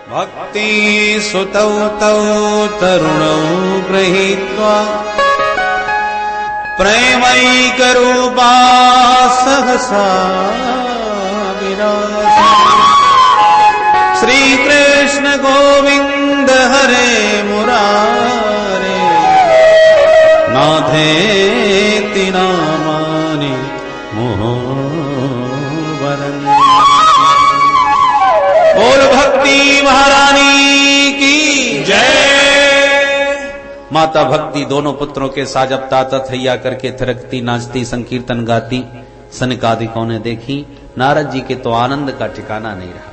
भक्ति सुतौ तौ तरुणौ गृहीत्वा प्रेमैकरूपा सहसा विराज। श्रीकृष्ण गोविंद हरे मुरारे नाथेति नामानि मुहुर्वरन्। बोल भक्ति महारानी की जय। माता भक्ति दोनों पुत्रों के साथ जब तातथैया करके थिरकती नाचती संकीर्तन गाती सनकादिकों ने देखी। नारद जी के तो आनंद का ठिकाना नहीं रहा।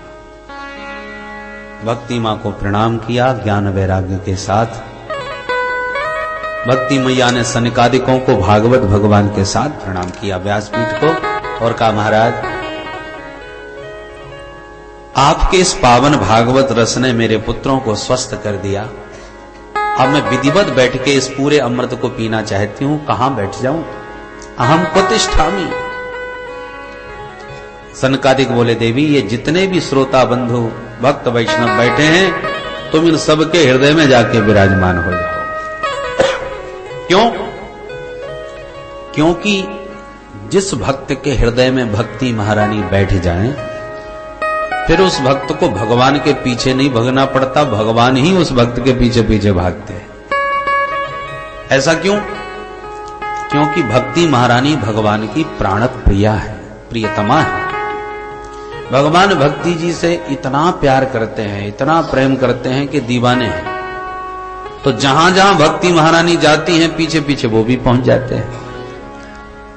भक्ति मां को प्रणाम किया ज्ञान वैराग्य के साथ। भक्ति मैया ने सनकादिकों को भागवत भगवान के साथ प्रणाम किया व्यासपीठ को और कहा महाराज आपके इस पावन भागवत रस ने मेरे पुत्रों को स्वस्थ कर दिया। अब मैं विधिवत बैठ के इस पूरे अमृत को पीना चाहती हूं। कहां बैठ जाऊं? अहम प्रतिष्ठामी। सनकादिक बोले देवी ये जितने भी श्रोता बंधु भक्त वैष्णव बैठे हैं तुम इन सबके हृदय में जाके विराजमान हो जाओ। क्यों? क्योंकि जिस भक्त के हृदय में भक्ति महारानी बैठ जाए फिर उस भक्त को भगवान के पीछे नहीं भागना पड़ता, भगवान ही उस भक्त के पीछे पीछे भागते हैं। ऐसा क्यों? क्योंकि भक्ति महारानी भगवान की प्राण प्रिया है, प्रियतमा है। भगवान भक्ति जी से इतना प्यार करते हैं, इतना प्रेम करते हैं कि दीवाने हैं। तो जहां जहां भक्ति महारानी जाती हैं पीछे पीछे वो भी पहुंच जाते हैं।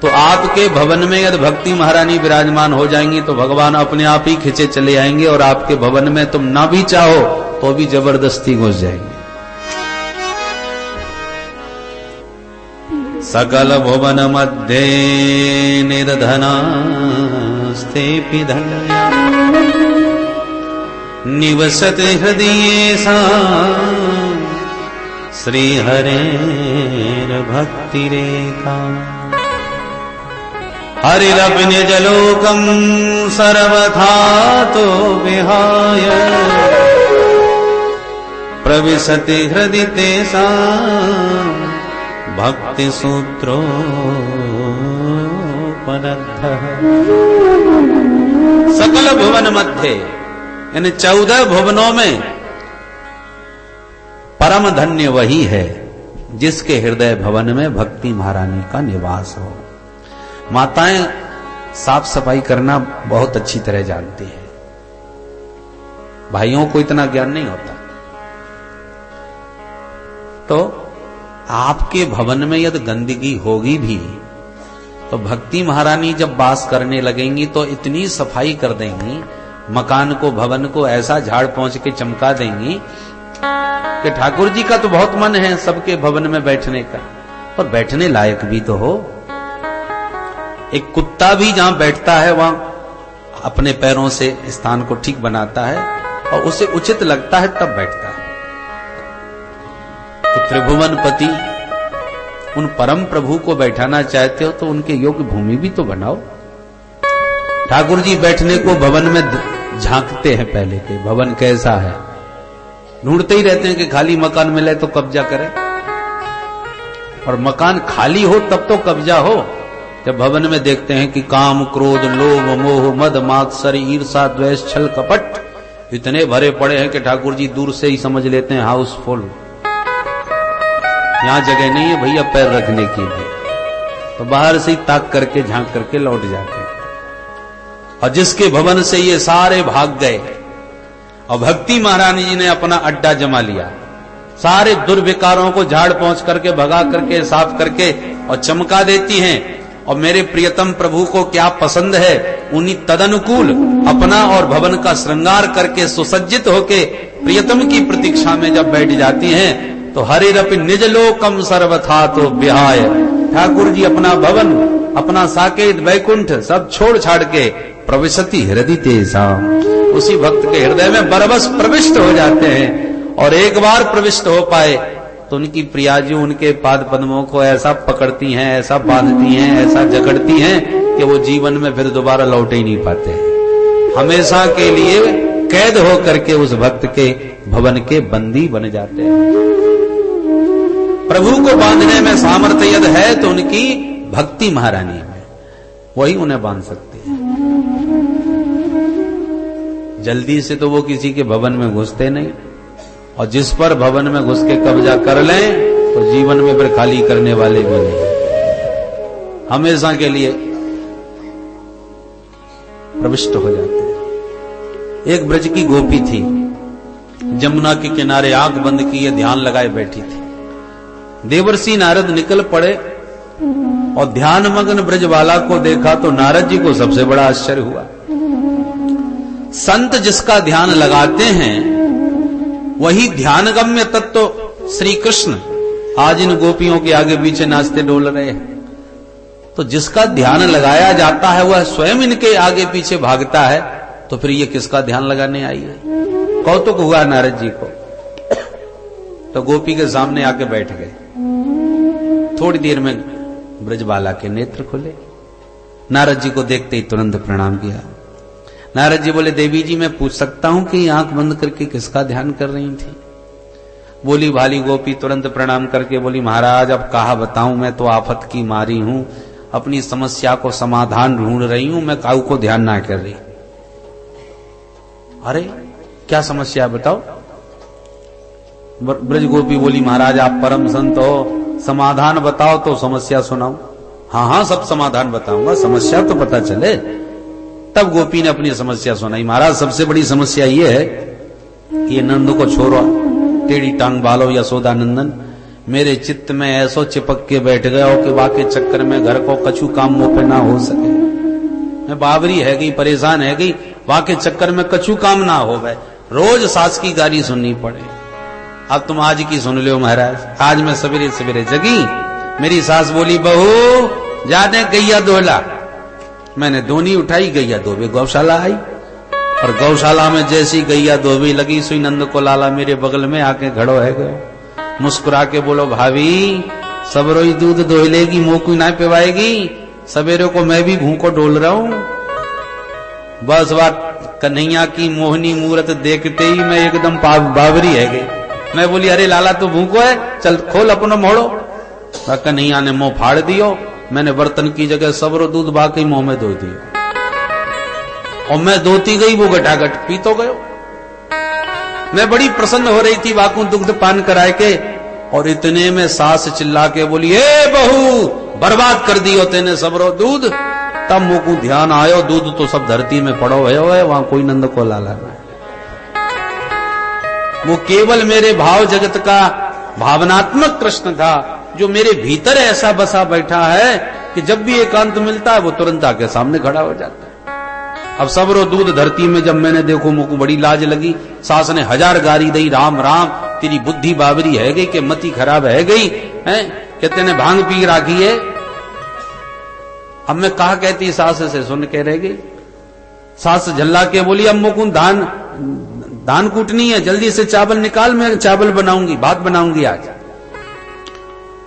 तो आपके भवन में यदि भक्ति महारानी विराजमान हो जाएंगी तो भगवान अपने आप ही खिंचे चले आएंगे और आपके भवन में तुम ना भी चाहो तो भी जबरदस्ती घुस जाएंगे। सकल भुवन मध्य निर्धनास्तेऽपि धन्या निवसति हृदयेषां श्रीहरेर्भक्तिरेका। हरिरपि निजलोकं सर्वथा तो विहाय प्रविशति हृदि तेषां भक्तिसूत्रोपनद्धः। सकल भुवन मध्य यानी 14 भुवनों में परम धन्य वही है जिसके हृदय भवन में भक्ति महारानी का निवास हो। माताएं साफ सफाई करना बहुत अच्छी तरह जानती है, भाइयों को इतना ज्ञान नहीं होता। तो आपके भवन में यदि गंदगी होगी भी तो भक्ति महारानी जब वास करने लगेंगी तो इतनी सफाई कर देंगी, मकान को भवन को ऐसा झाड़ पोंछ के चमका देंगी कि ठाकुर जी का तो बहुत मन है सबके भवन में बैठने का, पर बैठने लायक भी तो हो। एक कुत्ता भी जहां बैठता है वहां अपने पैरों से स्थान को ठीक बनाता है और उसे उचित लगता है तब बैठता है। तो त्रिभुवनपति उन परम प्रभु को बैठाना चाहते हो तो उनके योग्य भूमि भी तो बनाओ। ठाकुर जी बैठने को भवन में झांकते हैं पहले के भवन कैसा है, ढूंढते ही रहते हैं कि खाली मकान मिले तो कब्जा करें, और मकान खाली हो तब तो कब्जा हो जब भवन में देखते हैं कि काम क्रोध लोभ मोह मद मात्सर्य ईर्षा द्वेष छल कपट इतने भरे पड़े हैं कि ठाकुर जी दूर से ही समझ लेते हैं हाउसफुल, यहां जगह नहीं है भैया पैर रखने के लिए। तो बाहर से ही ताक करके झांक करके लौट जाते हैं। और जिसके भवन से ये सारे भाग गए और भक्ति महारानी जी ने अपना अड्डा जमा लिया, सारे दुर्विकारों को झाड़ पहुंच करके भगा करके साफ करके और चमका देती हैं। और मेरे प्रियतम प्रभु को क्या पसंद है उन्हीं तदनुकूल अपना और भवन का श्रृंगार करके सुसज्जित होके प्रियतम की प्रतीक्षा में जब बैठ जाती हैं तो हरिरपि निज लोकम सर्वथा तो विहाय। ठाकुर जी अपना भवन अपना साकेत वैकुंठ सब छोड़ छाड़ के प्रविशति हृदय तेषां उसी भक्त के हृदय में बरबस प्रविष्ट हो जाते हैं। और एक बार प्रविष्ट हो पाए तो उनकी प्रियाजी उनके पाद पद्मों को ऐसा पकड़ती हैं, ऐसा बांधती हैं, ऐसा जकड़ती हैं कि वो जीवन में फिर दोबारा लौट ही नहीं पाते, हमेशा के लिए कैद हो करके उस भक्त के भवन के बंदी बन जाते हैं। प्रभु को बांधने में सामर्थ्य यदि है तो उनकी भक्ति महारानी है, वही उन्हें बांध सकती है। जल्दी से तो वो किसी के भवन में घुसते नहीं, और जिस पर भवन में घुस के कब्जा कर लें तो जीवन में फिर खाली करने वाले भी नहीं, हमेशा के लिए प्रविष्ट हो जाते हैं। एक ब्रज की गोपी थी, जमुना के किनारे आंख बंद किए ध्यान लगाए बैठी थी। देवर्षि नारद निकल पड़े और ध्यान मग्न ब्रजवाला को देखा तो नारद जी को सबसे बड़ा आश्चर्य हुआ। संत जिसका ध्यान लगाते हैं वही ध्यानगम्य तत्व श्री कृष्ण आज इन गोपियों के आगे पीछे नाचते डोल रहे हैं। तो जिसका ध्यान लगाया जाता है वह स्वयं इनके आगे पीछे भागता है, तो फिर ये किसका ध्यान लगाने आई है? कौतुक हुआ नारद जी को। तो गोपी के सामने आके बैठ गए। थोड़ी देर में ब्रजबाला के नेत्र खुले। नारद जी को देखते ही तुरंत प्रणाम किया। नारद जी बोले, देवी जी मैं पूछ सकता हूं कि आंख बंद करके किसका ध्यान कर रही थी? बोली भाली गोपी तुरंत प्रणाम करके बोली, महाराज अब कहा बताऊं, मैं तो आफत की मारी हूं, अपनी समस्या को समाधान ढूंढ रही हूं, मैं काऊ को ध्यान ना कर रही। अरे क्या समस्या बताओ? ब्रज गोपी बोली, महाराज आप परम संत हो, समाधान बताओ तो समस्या सुनाऊं। हाँ हाँ सब समाधान बताऊंगा, समस्या तो पता चले। तब गोपी ने अपनी समस्या सुनाई। महाराज सबसे बड़ी समस्या ये है, ये नंद को छोड़ो, टेढ़ी टांग बालो यशोदा नंदन मेरे चित्त में ऐसो चिपक के बैठ गया हो कि वाके चक्कर में घर को कछु काम मुंह पे ना हो सके। मैं बावरी है गई, परेशान है गई, वाके चक्कर में कछु काम ना हो गए, रोज सास की गाली सुननी पड़े। अब तुम आज की सुन लो महाराज। आज मैं सवेरे सवेरे जगी, मेरी सास बोली, बहू जाने गैया दोहला। मैंने दोनी उठाई, गैया दोबे गौशाला आई, और गौशाला में जैसी गैया दोबी लगी सुई नंद को लाला मेरे बगल में आके खड़ो है गयो। मुस्कुरा के बोलो, भाभी सबरो ही दूध दोहलेगी, मुंह को ना पिवाएगी, सवेरे को मैं भी भूखो डोल रहा हूं। बस बात कन्हैया की मोहनी मूरत देखते ही मैं एकदम बावरी है गई। मैं बोली, अरे लाला तू भूखो है, चल खोल अपना मोड़ो। कन्हैया ने मुंह फाड़ दियो। मैंने बर्तन की जगह सबरो दूध बाकी मुंह में धो दिया, और मैं धोती गई, वो गटागट पी तो गयो। मैं बड़ी प्रसन्न हो रही थी वाकू दुग्ध पान कराए के, और इतने में सास चिल्ला के बोली, ए बहू बर्बाद कर दियो तेने सबरो दूध। तब मुंह को ध्यान आयो, दूध तो सब धरती में पड़ो है, वहां कोई नंद को लाला नहीं। वो केवल मेरे भाव जगत का भावनात्मक कृष्ण था, जो मेरे भीतर ऐसा बसा बैठा है कि जब भी एकांत मिलता है वो तुरंत आके सामने खड़ा हो जाता है। अब सबरो दूध धरती में जब मैंने देखो, मुझको बड़ी लाज लगी। सास ने 1000 गारी दी, राम राम तेरी बुद्धि बाबरी है गई, के मति खराब है गई है, कहते ने भांग पी राखी है। अब मैं कहा कहती सास से सुन के रह गई। सास झल्ला के बोली, अब मुकुंद धान कूटनी है, जल्दी से चावल निकाल, मैं चावल बनाऊंगी, भात बनाऊंगी आज।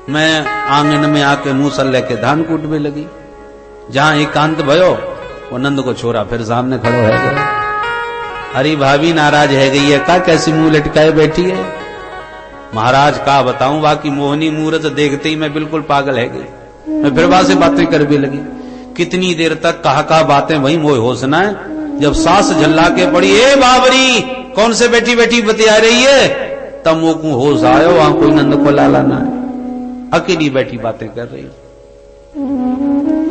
मैं आंगन में आके मूसल लेके धान कूटने लगी। जहां एकांत भयो, वो नंद को छोरा फिर सामने खड़ो है गया। अरे भाभी नाराज है गई है का, कैसी मुंह लटकाए बैठी है? महाराज का बताऊं, बाकी मोहनी मूरत देखते ही मैं बिल्कुल पागल है गई। मैं फिर वहां से बातें कर भी लगी। कितनी देर तक कहा बातें वही मोह होश ना है। जब सास झल्ला के पड़ी, ए बाबरी कौन से बैठी बैठी बतिया रही है, तब मुंह को होश आयो, वहां कोई नंद को लाला ना है, अकेली बैठी बातें कर रही।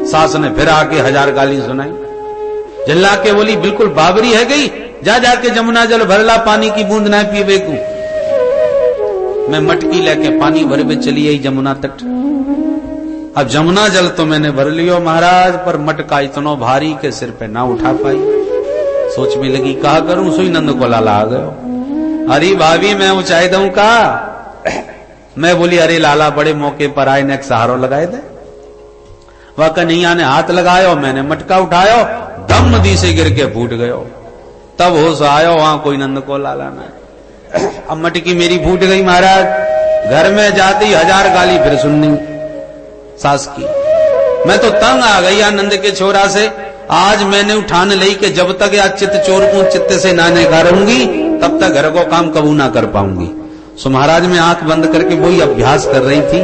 सास ने फिर आके 1000 गाली सुनाई। झल्ला के बोली, बिल्कुल बाबरी है गई, जा जाके जमुना जल भरला, पानी की बूंद ना पीवे को। मैं मटकी लेके पानी भर में चली आई जमुना तट। अब जमुना जल तो मैंने भर लियो महाराज, पर मटका इतना भारी के सिर पे ना उठा पाई। सोच में लगी, कहा करूं, सुई नंद को लाला आ गयो। अरे भाभी मैं ऊंचाई दूं का? मैं बोली, अरे लाला बड़े मौके पर आए, ने एक सहारो लगाए दे। वह कन्हैया ने हाथ लगायो, मैंने मटका उठायो, दम दी से गिर के फूट गयो। तब होश आयो, वहां कोई नंद को लाला ना। अब मटकी मेरी फूट गई महाराज। घर में जाती 1000 गाली फिर सुननी सास की। मैं तो तंग आ गई आनंद के छोरा से। आज मैंने उठान ली कि जब तक या चित्त चोर को चित्त से ना निकारूंगी तब तक घर को काम कबू ना कर पाऊंगी। सो महाराज में आंख बंद करके वही अभ्यास कर रही थी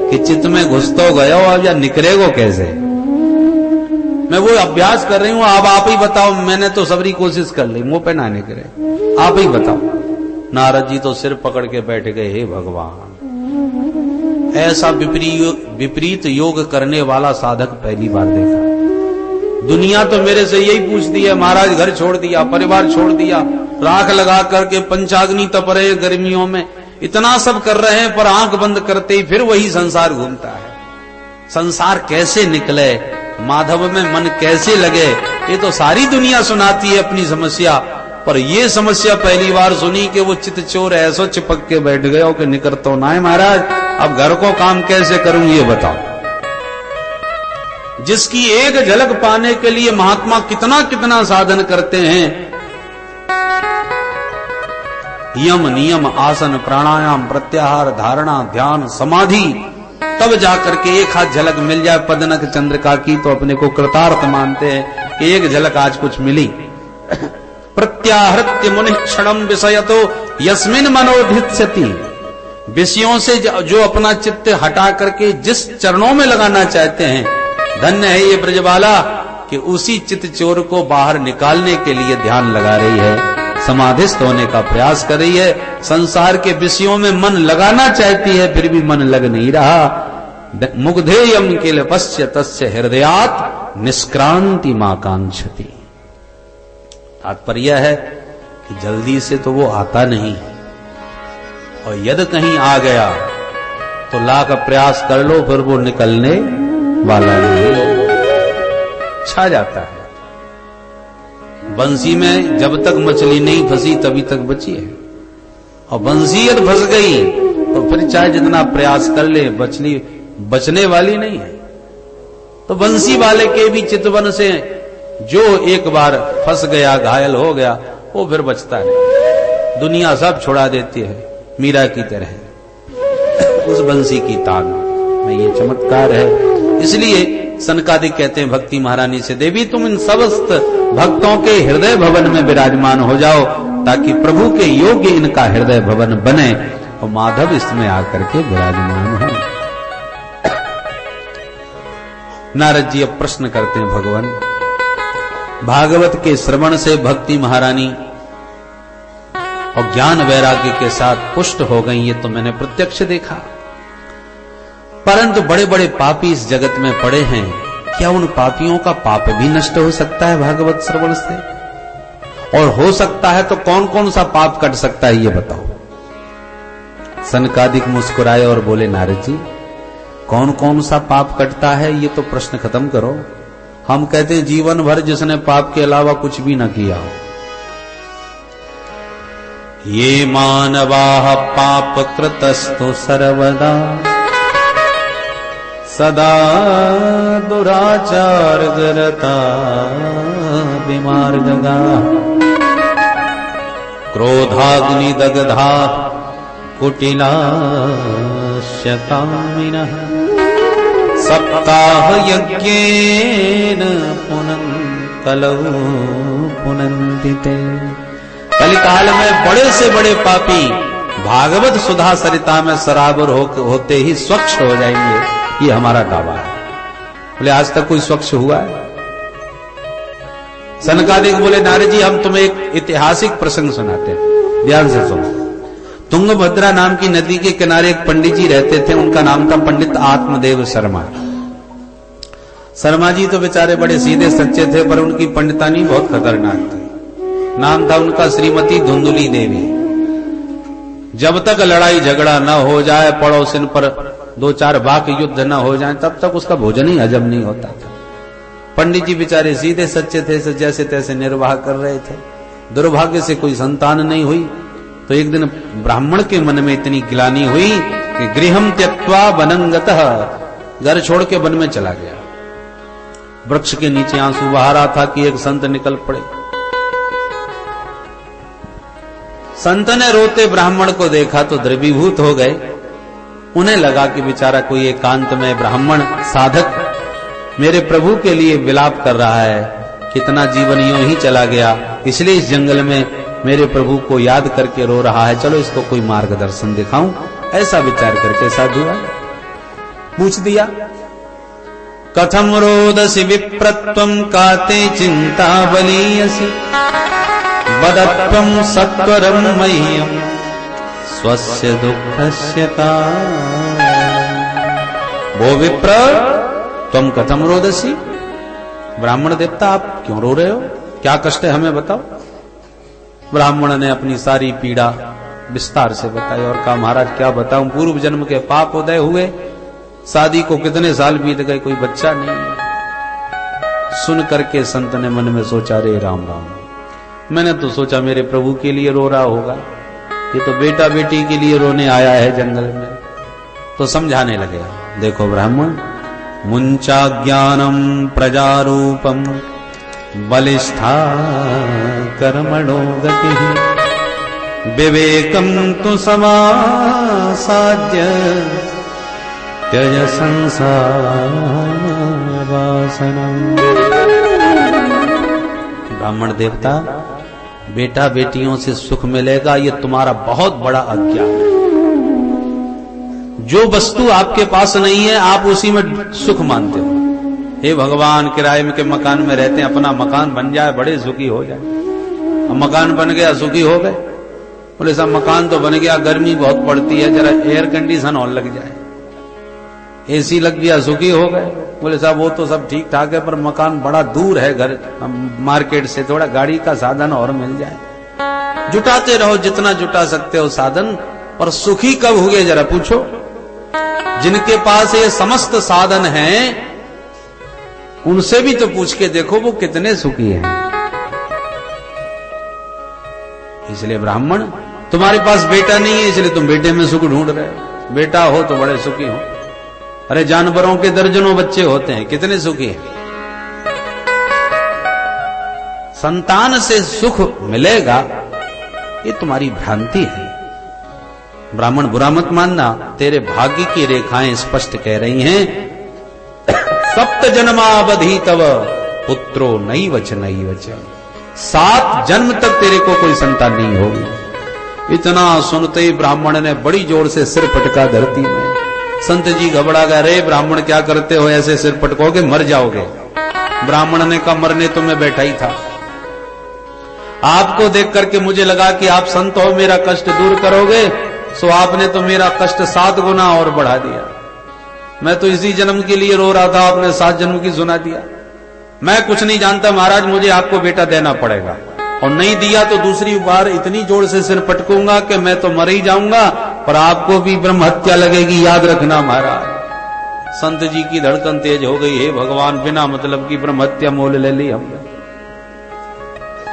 कि चित्त में घुस तो गया अब या निकलेगो कैसे। मैं वो अभ्यास कर रही हूं। अब आप ही बताओ, मैंने तो सबरी कोशिश कर ली, मुंह पे ना निकले, आप ही बताओ। नारद जी तो सिर पकड़ के बैठ गए, हे भगवान, ऐसा विपरीत योग करने वाला साधक पहली बार देखा। दुनिया तो मेरे से यही पूछती है, महाराज घर छोड़ दिया, परिवार छोड़ दिया, राख लगा करके पंचाग्नि तप रहे, गर्मियों में इतना सब कर रहे हैं, पर आंख बंद करते ही फिर वही संसार घूमता है। संसार कैसे निकले, माधव में मन कैसे लगे, ये तो सारी दुनिया सुनाती है अपनी समस्या, पर ये समस्या पहली बार सुनी कि वो चित्त चोर ऐसो चिपक के बैठ गए हो कि निकल तो ना है महाराज, अब घर को काम कैसे करूं ये बताओ। जिसकी एक झलक पाने के लिए महात्मा कितना कितना साधन करते हैं, यम नियम आसन प्राणायाम प्रत्याहार धारणा ध्यान समाधि, तब जाकर के एक हाथ झलक मिल जाए पदनक चंद्रिका की तो अपने को कृतार्थ मानते हैं कि एक झलक आज कुछ मिली। प्रत्याहृत्य मुनि क्षणम विषय तो यस्मिन मनोधिष्यति, विषयों से जो अपना चित्त हटा करके जिस चरणों में लगाना चाहते हैं, धन्य है ये ब्रजबाला कि उसी चित्त चोर को बाहर निकालने के लिए ध्यान लगा रही है, समाधिस्थ होने का प्रयास कर रही है। संसार के विषयों में मन लगाना चाहती है, फिर भी मन लग नहीं रहा। मुग्धेयम किल पश्य तस्य हृदयात् निष्क्रांति माकांक्षति। तात्पर्य है कि जल्दी से तो वो आता नहीं, और यदि कहीं आ गया तो लाख प्रयास कर लो फिर वो निकलने वाला नहीं, छा जाता है। बंसी में जब तक मछली नहीं फंसी तभी तक बची है, और बंसी यदि फंस गई तो फिर चाहे जितना प्रयास कर ले मछली बचने वाली नहीं है। तो बंसी वाले के भी चितवन से जो एक बार फंस गया, घायल हो गया, वो फिर बचता नहीं। दुनिया सब छुड़ा देती है मीरा की तरह, उस बंसी की तान में ये चमत्कार है। इसलिए सनकादिक कहते हैं भक्ति महारानी से, देवी तुम इन समस्त भक्तों के हृदय भवन में विराजमान हो जाओ ताकि प्रभु के योग्य इनका हृदय भवन बने और माधव इसमें आकर के विराजमान हो। नारद जी अब प्रश्न करते हैं, भगवान भागवत के श्रवण से भक्ति महारानी और ज्ञान वैराग्य के साथ पुष्ट हो गई, ये तो मैंने प्रत्यक्ष देखा, परंतु बड़े बड़े पापी इस जगत में पड़े हैं, क्या उन पापियों का पाप भी नष्ट हो सकता है भागवत श्रवण से? और हो सकता है तो कौन कौन सा पाप कट सकता है ये बताओ। सनकादिक मुस्कुराए और बोले, नारद जी कौन कौन सा पाप कटता है ये तो प्रश्न खत्म करो। हम कहते हैं जीवन भर जिसने पाप के अलावा कुछ भी न किया हो। ये मानवाः पाप कृतस्तु सर्वदा सदा दुराचार गरता विमार्गगा क्रोधाग्नि दग्धा कुटिला शकामिनः सप्ताह यज्ञेन पुनः पुनन्ति ते। कलिकाल में बड़े से बड़े पापी भागवत सुधा सरिता में सराबर होते ही स्वच्छ हो जाएंगे, ये हमारा दावा है। बोले आज तक कोई स्वच्छ हुआ है? सनकादिक बोले, नारद जी हम तुम्हें एक ऐतिहासिक प्रसंग सुनाते हैं, ध्यान से सुनो। तुंगभद्रा नाम की नदी के किनारे एक पंडित जी रहते थे, उनका नाम था पंडित आत्मदेव शर्मा। शर्मा जी तो बेचारे बड़े सीधे सच्चे थे, पर उनकी पंडितानी बहुत खतरनाक थी। नाम था उनका श्रीमती धुंधुली देवी। जब तक लड़ाई झगड़ा न हो जाए, पड़ोसिन पर दो चार वाक युद्ध न हो जाए, तब तक उसका भोजन ही हजम नहीं होता था। पंडित जी बेचारे सीधे सच्चे थे, जैसे तैसे निर्वाह कर रहे थे। दुर्भाग्य से कोई संतान नहीं हुई, तो एक दिन ब्राह्मण के मन में इतनी गिलानी हुई कि गृहम त्यक्त्वा वनंगतः, घर छोड़ के वन में चला गया। वृक्ष के नीचे आंसू बहा रहा था कि एक संत निकल पड़े। संत ने रोते ब्राह्मण को देखा तो द्रवीभूत हो गए। उन्हें लगा कि बेचारा कोई एकांत में ब्राह्मण साधक मेरे प्रभु के लिए विलाप कर रहा है, कितना जीवन यूं ही चला गया, इसलिए इस जंगल में मेरे प्रभु को याद करके रो रहा है, चलो इसको कोई मार्गदर्शन दिखाऊं। ऐसा विचार करके साधु पूछ दिया, कथम रोदसी विप्रत्वं काते चिंता बलीयसी बदत्वं सत्वरं मह्यं स्वस्य दुःखस्य वो विप्र तुम कथम रोदसी, ब्राह्मण देवता आप क्यों रो रहे हो, क्या कष्ट है हमें बताओ। ब्राह्मण ने अपनी सारी पीड़ा विस्तार से बताई और कहा, महाराज क्या बताऊं, पूर्व जन्म के पाप उदय हुए, शादी को कितने साल बीत गए, कोई बच्चा नहीं। सुन करके संत ने मन में सोचा, रे राम राम, मैंने तो सोचा मेरे प्रभु के लिए रो रहा होगा, ये तो बेटा बेटी के लिए रोने आया है जंगल में। तो समझाने लगे, देखो ब्राह्मण, मुंचा ज्ञानम प्रजारूपम बलिष्ठा कर्मणो गति विवेकम तु समासाद्य त्यज संसार वासनम। ब्राह्मण देवता, बेटा बेटियों से सुख मिलेगा ये तुम्हारा बहुत बड़ा अज्ञान है। जो वस्तु आपके पास नहीं है आप उसी में सुख मानते हो। हे भगवान, किराए के मकान में रहते हैं, अपना मकान बन जाए बड़े सुखी हो जाए। अब मकान बन गया सुखी हो गए, बोले साहब मकान तो बन गया, गर्मी बहुत पड़ती है, जरा एयर कंडीशन और लग जाए, एसी लग गया सुखी हो गए। बोले साहब वो तो सब ठीक ठाक है, पर मकान बड़ा दूर है घर मार्केट से, थोड़ा गाड़ी का साधन और मिल जाए। जुटाते रहो जितना जुटा सकते हो साधन, पर सुखी कब हुए जरा पूछो। जिनके पास ये समस्त साधन हैं उनसे भी तो पूछ के देखो वो कितने सुखी हैं। इसलिए ब्राह्मण, तुम्हारे पास बेटा नहीं है इसलिए तुम बेटे में सुख ढूंढ रहे हो, बेटा हो तो बड़े सुखी हो। अरे जानवरों के दर्जनों बच्चे होते हैं, कितने सुखी हैं। संतान से सुख मिलेगा ये तुम्हारी भ्रांति है। ब्राह्मण बुरा मत मानना, तेरे भाग्य की रेखाएं स्पष्ट कह रही हैं, सप्त जन्मावधि तव पुत्रो नई वच नई वच, 7 जन्म तक तेरे को कोई संतान नहीं होगी। इतना सुनते ही ब्राह्मण ने बड़ी जोर से सिर पटका धरती में। संत जी घबरा गए, रे ब्राह्मण क्या करते हो, ऐसे सिर पटकोगे मर जाओगे। ब्राह्मण ने कहा, मरने तो मैं बैठा ही था, आपको देख करके मुझे लगा कि आप संत हो, मेरा कष्ट दूर करोगे, सो आपने तो मेरा कष्ट 7 गुना और बढ़ा दिया। मैं तो इसी जन्म के लिए रो रहा था, आपने 7 जन्म की सुना दिया। मैं कुछ नहीं जानता महाराज, मुझे आपको बेटा देना पड़ेगा, और नहीं दिया तो दूसरी बार इतनी जोर से सिर पटकूंगा कि मैं तो मर ही जाऊंगा, पर आपको भी ब्रह्म हत्या लगेगी, याद रखना महाराज। संत जी की धड़कन तेज हो गई, हे भगवान, बिना मतलब की ब्रह्म हत्या मोल ले ली हमने।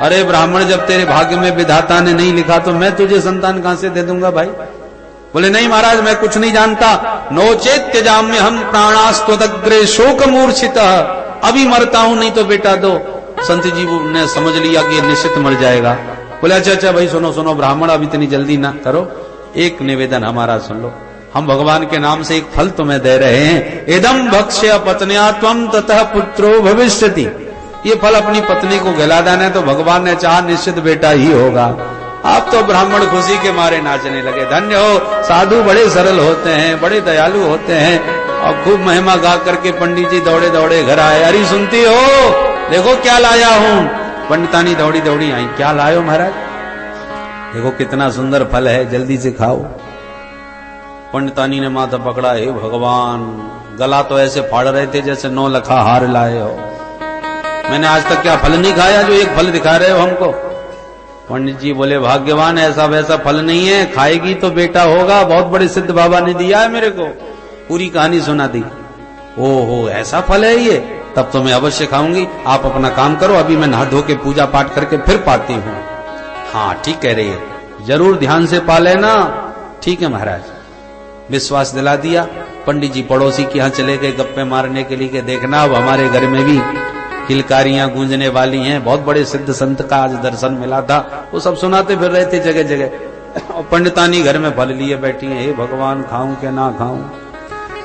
अरे ब्राह्मण, जब तेरे भाग्य में विधाता ने नहीं लिखा तो मैं तुझे संतान कहां से दे दूंगा भाई। बोले नहीं महाराज, मैं कुछ नहीं जानता, नोचेत त्यजाम्य हम प्राणास्त्वदग्रे शोक मूर्छित, अभी मरता हूं, नहीं तो बेटा दो। संत जी ने समझ लिया कि ये निश्चित मर जाएगा। बोले अच्छा भाई सुनो सुनो ब्राह्मण, अब इतनी जल्दी ना करो, एक निवेदन हमारा सुन लो, हम भगवान के नाम से एक फल तुम्हें दे रहे हैं, इदम भक्ष्य पत्न्या त्वं ततः पुत्रो भविष्यति। ये फल अपनी पत्नी को खिला देना है तो भगवान ने चाहा निश्चित बेटा ही होगा। आप तो ब्राह्मण खुशी के मारे नाचने लगे। धन्य हो, साधु बड़े सरल होते हैं, बड़े दयालु होते हैं। और खूब महिमा गा करके पंडित जी दौड़े दौड़े घर आए। अरे सुनती हो, देखो क्या लाया हूं। पंडितानी दौड़ी दौड़ी आई, क्या लायो महाराज? देखो कितना सुंदर फल है, जल्दी से खाओ। पंडितानी ने माथा पकड़ा, हे भगवान, गला तो ऐसे फाड़ रहे थे जैसे 9 लखा हार लाए हो। मैंने आज तक क्या फल नहीं खाया जो एक फल दिखा रहे हो हमको? पंडित जी बोले, भाग्यवान, ऐसा वैसा फल नहीं है, खाएगी तो बेटा होगा, बहुत बड़े सिद्ध बाबा ने दिया है मेरे को। पूरी कहानी सुना दी। ओहो, ऐसा फल है ये, तब तो मैं अवश्य खाऊंगी। आप अपना काम करो, अभी मैं नहा धो के पूजा पाठ करके फिर पाती हूँ। हाँ ठीक कह रही है, जरूर ध्यान से पा लेना। ठीक है महाराज, विश्वास दिला दिया। पंडित जी पड़ोसी के यहाँ चले गए गप्पे मारने के लिए कि देखना अब हमारे घर में भी किलकारियां गूंजने वाली हैं। बहुत बड़े सिद्ध संत का आज दर्शन मिला था, वो सब सुनाते फिर रहे थे जगह जगह। और पंडितानी घर में फल लिए बैठी है, हे भगवान, खाऊं क्या ना खाऊं?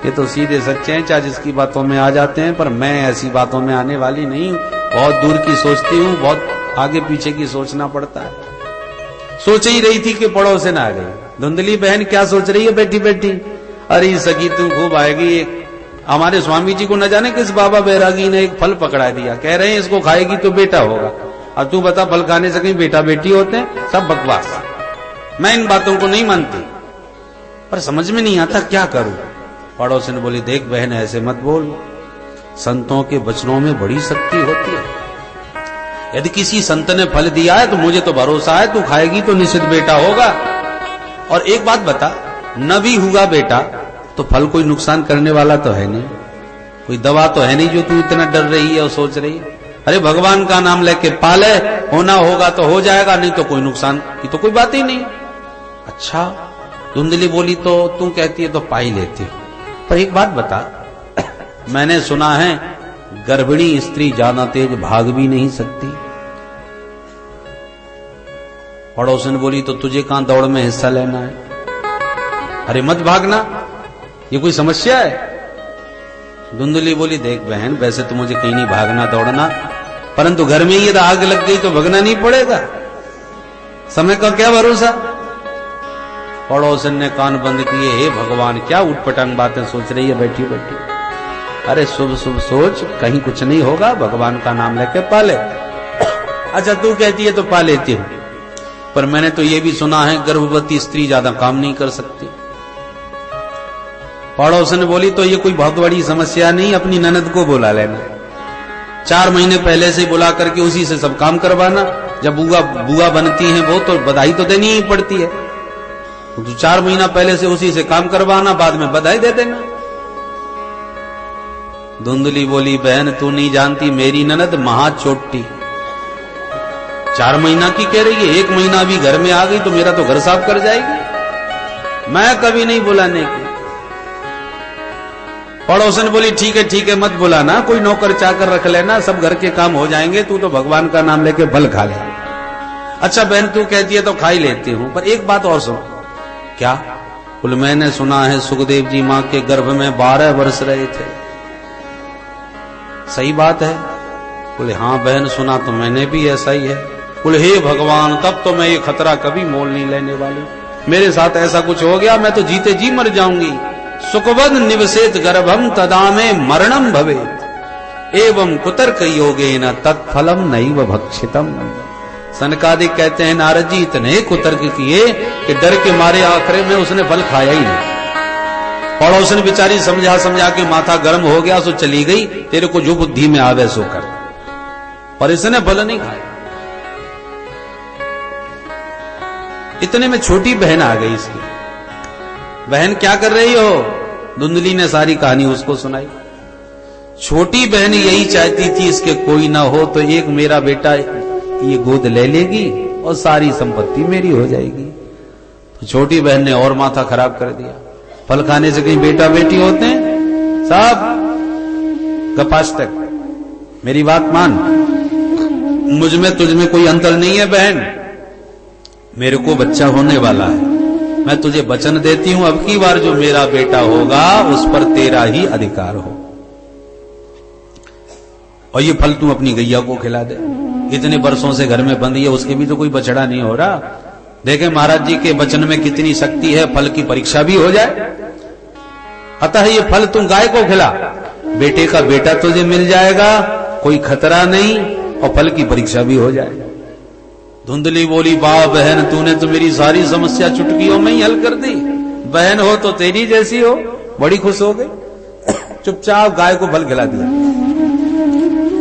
ये तो सीधे सच्चे हैं, चाहे जिसकी बातों में आ जाते हैं, पर मैं ऐसी बातों में आने वाली नहीं हूं। बहुत दूर की सोचती हूँ, बहुत आगे पीछे की सोचना पड़ता है। सोच ही रही थी कि पड़ोसन आ गई। धुंधली बहन क्या सोच रही है बैठी बैठी? अरे सखी तू खूब आएगी। हमारे स्वामी जी को न जाने किस बाबा बैरागी ने एक फल पकड़ा दिया, कह रहे हैं इसको खाएगी तो बेटा होगा। और तू बता फल खाने से कहीं बेटा बेटी होते हैं? सब बकवास। मैं इन बातों को नहीं मानती, पर समझ में नहीं आता क्या करूं। पड़ोसन बोली, देख बहन ऐसे मत बोल, संतों के वचनों में बड़ी शक्ति होती है। यदि किसी संत ने फल दिया है तो मुझे तो भरोसा है तू खाएगी तो निश्चित बेटा होगा। और एक बात बता, न भी हुआ बेटा तो फल कोई नुकसान करने वाला तो है नहीं, कोई दवा तो है नहीं जो तू इतना डर रही है और सोच रही है। अरे भगवान का नाम लेके पाले, होना होगा तो हो जाएगा, नहीं तो कोई नुकसान की तो कोई बात ही नहीं। अच्छा, धुंधली बोली, तो तू कहती है तो पा ही लेती हूं, पर एक बात बता, मैंने सुना है गर्भिणी स्त्री ज्यादा तेज भाग भी नहीं सकती। पड़ोसन बोली, तो तुझे कहां दौड़ में हिस्सा लेना है? अरे मत भागना, ये कोई समस्या है? धुंधली बोली, देख बहन वैसे तो मुझे कहीं नहीं भागना दौड़ना, परंतु घर में ये आग लग गई तो भगना नहीं पड़ेगा, समय का क्या भरोसा। पड़ोसन ने कान बंद किए, हे भगवान क्या उटपटांग बातें सोच रही है बैठी बैठी। अरे शुभ शुभ सोच, कहीं कुछ नहीं होगा, भगवान का नाम लेके पाले। अच्छा तू कहती है तो पा लेती हूं, पर मैंने तो ये भी सुना है गर्भवती स्त्री ज्यादा काम नहीं कर सकती। पड़ोसन बोली, तो ये कोई बहुत बड़ी समस्या नहीं, अपनी ननद को बुला लेना, 4 महीने पहले से बुला करके उसी से सब काम करवाना। जब बुआ बनती है वो तो बधाई तो देनी ही पड़ती है, तो 4 महीना पहले से उसी से काम करवाना, बाद में बधाई दे देना। धुंधली बोली, बहन तू नहीं जानती, मेरी ननद महाचोटी 4 महीना की कह रही है, 1 महीना भी घर में आ गई तो मेरा तो घर साफ कर जाएगी, मैं कभी नहीं बुलाने की। पड़ोसन बोली, ठीक है मत बुलाना, कोई नौकर चाकर रख लेना, सब घर के काम हो जाएंगे, तू तो भगवान का नाम लेके फल खा ले। अच्छा बहन तू कहती है तो खा ही लेती हूं, पर एक बात और सुन। क्या? बोले मैंने सुना है सुखदेव जी मां के गर्भ में 12 वर्ष रहे थे, सही बात है? बोले हाँ बहन सुना तो मैंने भी, ऐसा ही है। बोले हे भगवान, तब तो मैं ये खतरा कभी मोल नहीं लेने वाली, मेरे साथ ऐसा कुछ हो गया मैं तो जीते जी मर जाऊंगी। सुखवद निवसेत गर्भम तदा में मरणम भवेत एवं कुतर्क योगेन तत्फलम नैव भक्षितम। सनकादिक कहते हैं नारद जी इतने कुतर्क किए कि डर के मारे आखिर में उसने फल खाया ही नहीं। पड़ोसन बेचारी समझा समझा के माथा गर्म हो गया, सो चली गई, तेरे को जो बुद्धि में आवे सो कर, पर इसने फल नहीं खाया। इतने में छोटी बहन आ गई इसकी। बहन क्या कर रही हो? धुंधली ने सारी कहानी उसको सुनाई। छोटी बहन यही चाहती थी इसके कोई ना हो तो एक मेरा बेटा ये गोद ले लेगी और सारी संपत्ति मेरी हो जाएगी। तो छोटी बहन ने और माथा खराब कर दिया, फल खाने से कहीं बेटा बेटी होते हैं? सब कपास तक। मेरी बात मान, मुझ में तुझ में कोई अंतर नहीं है बहन, मेरे को बच्चा होने वाला है, मैं तुझे वचन देती हूं अब की बार जो मेरा बेटा होगा उस पर तेरा ही अधिकार हो, और ये फल तू अपनी गैया को खिला दे। इतने वर्षों से घर में बंद है, उसके भी तो कोई बछड़ा नहीं हो रहा। देखे महाराज जी के वचन में कितनी शक्ति है, फल की परीक्षा भी हो जाए। अतः ये फल तू गाय को खिला, बेटे का बेटा तुझे मिल जाएगा, कोई खतरा नहीं, और फल की परीक्षा भी हो जाए। धुंधली बोली, वाह बहन तूने तो मेरी सारी समस्या चुटकियों में ही हल कर दी, बहन हो तो तेरी जैसी हो। बड़ी खुश हो गई, चुपचाप गाय को फल खिला दिया।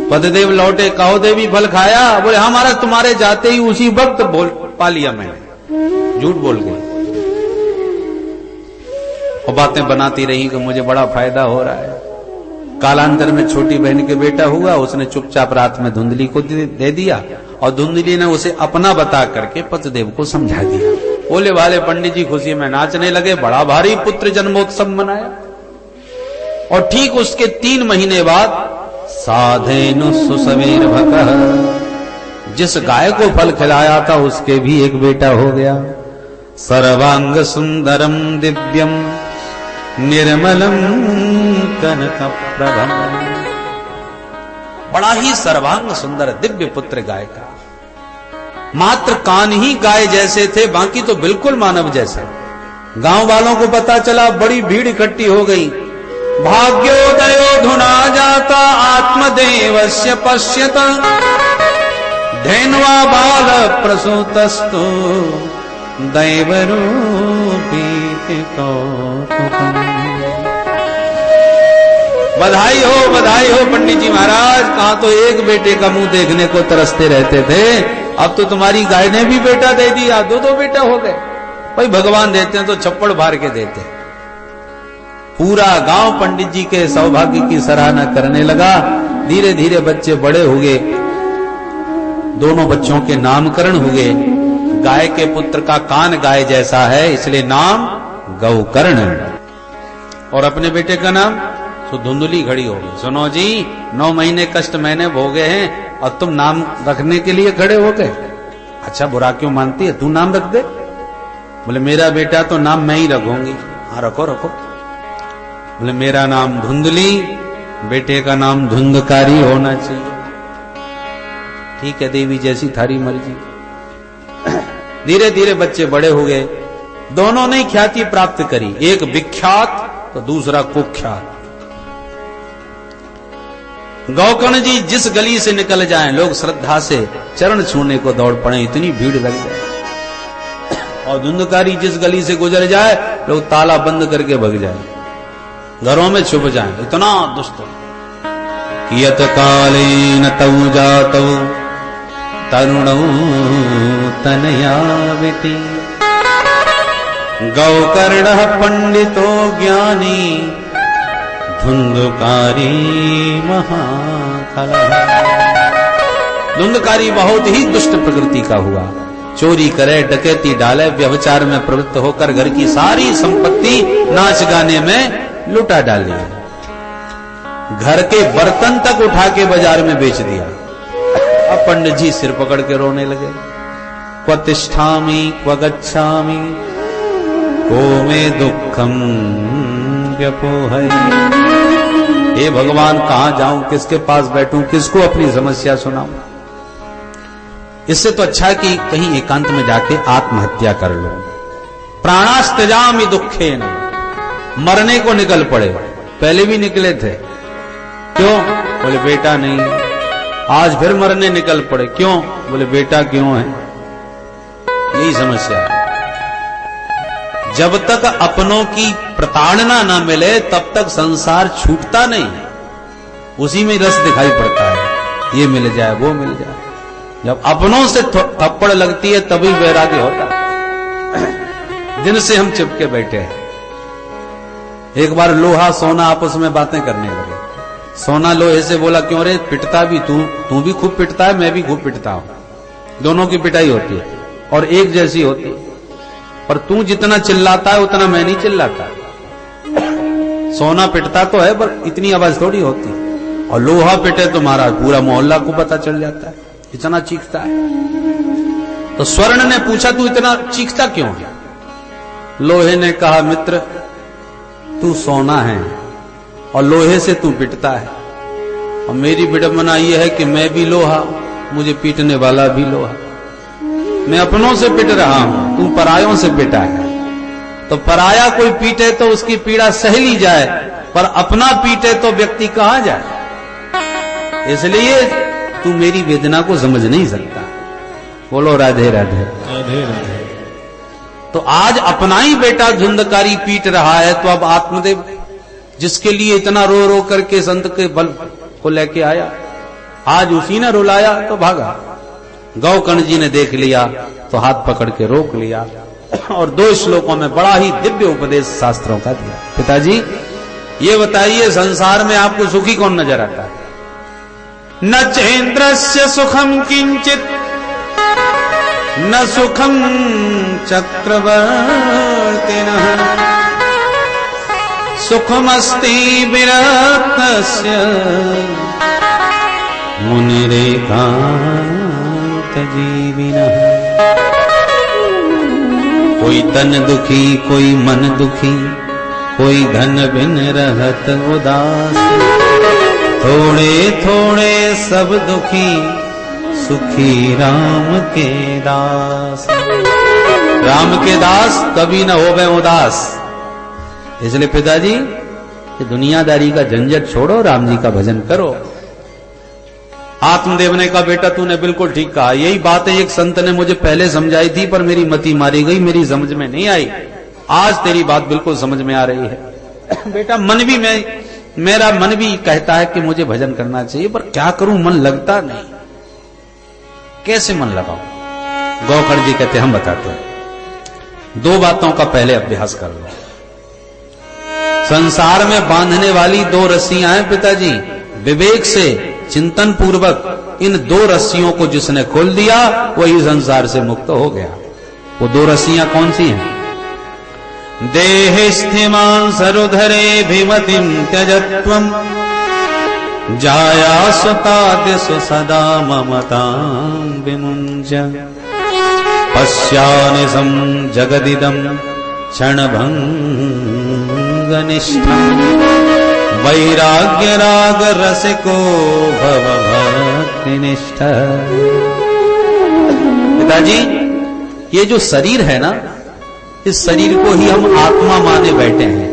पतिदेव लौटे, कहो देवी फल खाया? बोले हाँ महाराज, तुम्हारे जाते ही उसी वक्त बोल पा लिया मैंने, झूठ बोल गए। और बातें बनाती रही कि मुझे बड़ा फायदा हो रहा है। कालांतर में छोटी बहन के बेटा हुआ, उसने चुपचाप रात में धुंधली को दे दिया, और धुंधली ने उसे अपना बता करके पतिदेव को समझा दिया। बोले वाले पंडित जी खुशी में नाचने लगे, बड़ा भारी पुत्र जन्मोत्सव मनाया। और ठीक उसके 3 महीने बाद साधेनु सुसवेर भकः, जिस गाय को फल खिलाया था उसके भी एक बेटा हो गया। सर्वांग सुंदरम दिव्यम निर्मलम कनक प्रभम। बड़ा ही सर्वांग सुंदर दिव्य पुत्र गाय का। मात्र कान ही गाय जैसे थे, बाकी तो बिल्कुल मानव जैसे। गांव वालों को पता चला, बड़ी भीड़ इकट्ठी हो गई। भाग्योदयो धुना जाता आत्मदेवस्य पश्यत धैन्वा बाल प्रसूतस्तु दैवरूपी कौतुकम्। बधाई हो पंडित जी महाराज, कहां तो एक बेटे का मुंह देखने को तरसते रहते थे, अब तो तुम्हारी गाय ने भी बेटा दे दिया, दो बेटा हो गए। भाई भगवान देते हैं तो छप्पड़ फाड़ के देते हैं। पूरा गांव पंडित जी के सौभाग्य की सराहना करने लगा। धीरे धीरे बच्चे बड़े हुए, दोनों बच्चों के नामकरण हुए। गाय के पुत्र का कान गाय जैसा है, इसलिए नाम गौकर्ण, और अपने बेटे का नाम तो धुंधली घड़ी हो गई। सुनो जी, 9 महीने कष्ट मैंने भोगे हैं और तुम नाम रखने के लिए खड़े हो गए। अच्छा, बुरा क्यों मानती है, तू नाम रख दे। बोले मेरा बेटा तो नाम मैं ही रखूंगी। हाँ रखो। बोले मेरा नाम धुंधली, बेटे का नाम धुंधकारी होना चाहिए। ठीक है देवी, जैसी थारी मर्जी। धीरे धीरे बच्चे बड़े हो गए। दोनों ने ख्याति प्राप्त करी, एक विख्यात तो दूसरा कुख्यात। गौकर्ण जी जिस गली से निकल जाएं, लोग श्रद्धा से चरण छूने को दौड़ पड़े, इतनी भीड़ लग जाए। और धुंधकारी जिस गली से गुजर जाए, लोग ताला बंद करके भग जाए, घरों में छुप जाएं, इतना दुष्ट। कियत कालेन तौ जातौ तरुणौ तनयाविति गौकर्णः पंडितो ज्ञानी धुंधकारी महाखला। धुंधकारी बहुत ही दुष्ट प्रकृति का हुआ। चोरी करे, डकैती डाले, व्यभिचार में प्रवृत्त होकर घर की सारी संपत्ति नाच गाने में लुटा डाली। घर के बर्तन तक उठा के बाजार में बेच दिया। अब पंडित जी सिर पकड़ के रोने लगे। क्व तिष्ठामि क्व गच्छामि को मे दुखम व्यपोहै। हे भगवान, कहां जाऊं, किसके पास बैठूं, किसको अपनी समस्या सुनाऊं। इससे तो अच्छा है कि कहीं एकांत में जाके आत्महत्या कर लो। प्राणास्तजामि दुखेन, मरने को निकल पड़े। पहले भी निकले थे, क्यों? बोले बेटा नहीं। आज फिर मरने निकल पड़े, क्यों? बोले बेटा क्यों है। यही समस्या है। जब तक अपनों की प्रताड़ना न मिले तब तक संसार छूटता नहीं, उसी में रस दिखाई पड़ता है। ये मिल जाए, वो मिल जाए। जब अपनों से थप्पड़ लगती है तभी वैराग्य होता है। दिन से हम चिपके बैठे हैं। एक बार लोहा सोना आपस में बातें करने लगे। सोना लोहे से बोला, क्यों रे, पिटता भी तू भी खूब पिटता है, मैं भी खूब पिटता हूं। दोनों की पिटाई होती है और एक जैसी होती है, पर तू जितना चिल्लाता है उतना मैं नहीं चिल्लाता। सोना पिटता तो है पर इतनी आवाज थोड़ी होती, और लोहा पिटे तो महाराज पूरा मोहल्ला को पता चल जाता है, इतना चीखता है। तो स्वर्ण ने पूछा, तू इतना चीखता क्यों है? लोहे ने कहा, मित्र तू सोना है और लोहे से तू पिटता है, और मेरी विडंबना यह है कि मैं भी लोहा, मुझे पीटने वाला भी लोहा। मैं अपनों से पिट रहा हूं, तू परायों से पिटा है। तो पराया कोई पीटे तो उसकी पीड़ा सह ली जाए, पर अपना पीटे तो व्यक्ति कहां जाए। इसलिए तू मेरी वेदना को समझ नहीं सकता। बोलो राधे राधे राधे राधे। तो आज अपना ही बेटा धुंधकारी पीट रहा है, तो अब आत्मदेव जिसके लिए इतना रो रो करके संत के बल को लेके आया, आज उसी ने रुलाया तो भागा। गौकर्ण जी ने देख लिया तो हाथ पकड़ के रोक लिया, और 2 श्लोकों में बड़ा ही दिव्य उपदेश शास्त्रों का दिया। पिताजी ये बताइए, संसार में आपको सुखी कौन नजर आता है? न चेन्द्रस्य सुखम किंचित न सुखम चक्रवर्तिनः सुखमस्ति विरक्तस्य मुनिरेकांत जीविनः। कोई तन दुखी, कोई मन दुखी, कोई धन बिन रहत उदास, थोड़े थोड़े सब दुखी सुखी राम के दास। राम के दास कभी न होवे उदास। इसलिए पिताजी ये दुनियादारी का झंझट छोड़ो, राम जी का भजन करो। आत्मदेव ने कहा बेटा तूने बिल्कुल ठीक कहा, यही बात है एक संत ने मुझे पहले समझाई थी पर मेरी मति मारी गई, मेरी समझ में नहीं आई। आज तेरी बात बिल्कुल समझ में आ रही है। बेटा मेरा मन भी कहता है कि मुझे भजन करना चाहिए, पर क्या करूं, मन लगता नहीं। कैसे मन लगाऊं? गौखड़ जी कहते हम बताते हैं। दो बातों का पहले अभ्यास कर लो। संसार में बांधने वाली दो रस्सियां हैं पिताजी। विवेक से चिंतन पूर्वक इन दो रस्सियों को जिसने खोल दिया वही संसार से मुक्त हो गया। वो दो रस्सियां कौन सी हैं? देहिस्थिमान् सरुधरे भिमतिं त्यजत्वम् जाया स्वतादिषु सदा ममतां विमुञ्च पश्यानिशं जगदिदं क्षणभङ्गनिष्ठम् वैराग्य राग रसिको भव भक्तिनिष्ठ। पिताजी ये जो शरीर है ना, इस शरीर को ही हम आत्मा माने बैठे हैं,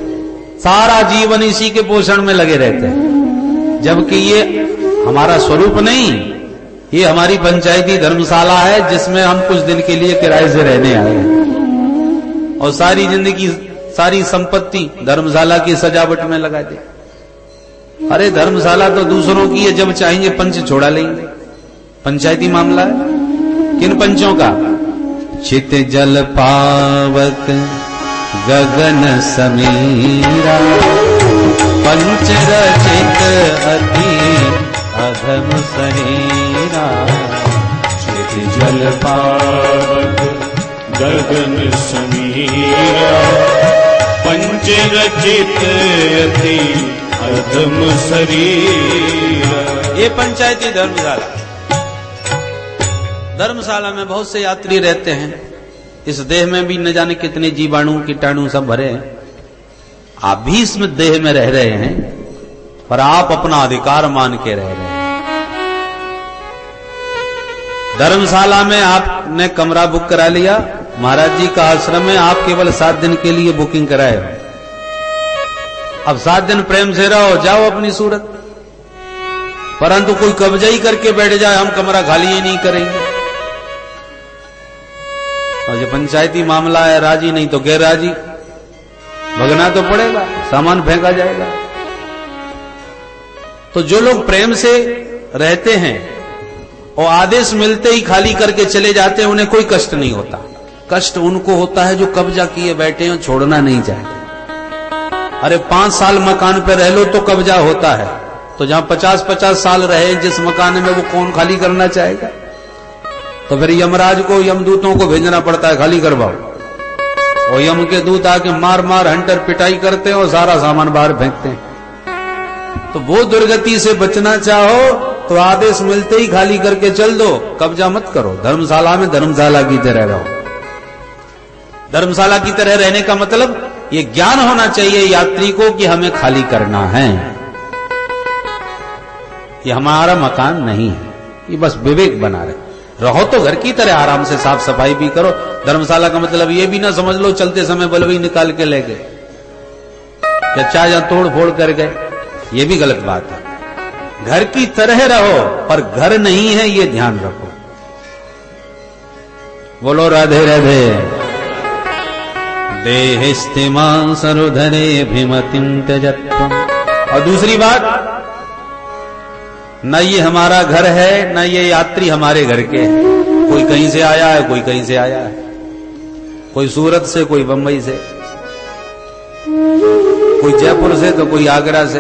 सारा जीवन इसी के पोषण में लगे रहते हैं, जबकि ये हमारा स्वरूप नहीं, ये हमारी पंचायती धर्मशाला है जिसमें हम कुछ दिन के लिए किराए से रहने आए हैं और सारी जिंदगी सारी संपत्ति धर्मशाला की सजावट में लगा दे। अरे धर्मशाला तो दूसरों की है, जब चाहेंगे पंच छोड़ा लेंगे। पंचायती मामला है किन पंचों का? चित जल पावक गगन समीरा पंच रचित अति अधम शरीरा। चित जल पावक गगन समीरा पंच रचित अति अधम शरीरा। ये पंचायती धर्मशाला में बहुत से यात्री रहते हैं। इस देह में भी न जाने कितने जीवाणु कीटाणु सब भरे हैं। आप भी इसमें देह में रह रहे हैं, पर आप अपना अधिकार मान के रह रहे हैं। धर्मशाला में आपने कमरा बुक करा लिया, महाराज जी का आश्रम में आप केवल 7 दिन के लिए बुकिंग कराए हो। अब 7 दिन प्रेम से रहो, जाओ अपनी सूरत। परंतु कोई कब्जा ही करके बैठ जाए, हम कमरा खाली ही नहीं करेंगे। और जो पंचायती मामला है, राजी नहीं तो गैर राजी, भगना तो पड़ेगा, सामान फेंका जाएगा। तो जो लोग प्रेम से रहते हैं और आदेश मिलते ही खाली करके चले जाते हैं, उन्हें कोई कष्ट नहीं होता। कष्ट उनको होता है जो कब्जा किए बैठे हैं, छोड़ना नहीं चाहते। अरे 5 साल मकान पे रह लो तो कब्जा होता है, तो जहां 50-50 साल रहे जिस मकान में, वो कौन खाली करना चाहेगा? तो फिर यमराज को, यमदूतों को भेजना पड़ता है खाली करवाओ। और यम के दूत आके मार मार हंटर पिटाई करते हैं और सारा सामान बाहर फेंकते हैं। तो वो दुर्गति से बचना चाहो तो आदेश मिलते ही खाली करके चल दो, कब्जा मत करो। धर्मशाला में धर्मशाला की तरह रहो। धर्मशाला की तरह रहने का मतलब ये ज्ञान होना चाहिए यात्री को कि हमें खाली करना है, ये हमारा मकान नहीं है। ये बस विवेक बना रहो तो घर की तरह आराम से साफ सफाई भी करो। धर्मशाला का मतलब ये भी ना समझ लो चलते समय बलवई निकाल के ले गए या चाहे जहां तोड़ फोड़ कर गए, ये भी गलत बात है। घर की तरह रहो पर घर नहीं है, ये ध्यान रखो। बोलो राधे राधे। देहिस्थिमान् सरुधरे भिमतिं त्यजत्वम्। और दूसरी बात, न ये हमारा घर है, न ये यात्री हमारे घर के हैं। कोई कहीं से आया है, कोई कहीं से आया है, कोई सूरत से, कोई बंबई से, कोई जयपुर से तो कोई आगरा से।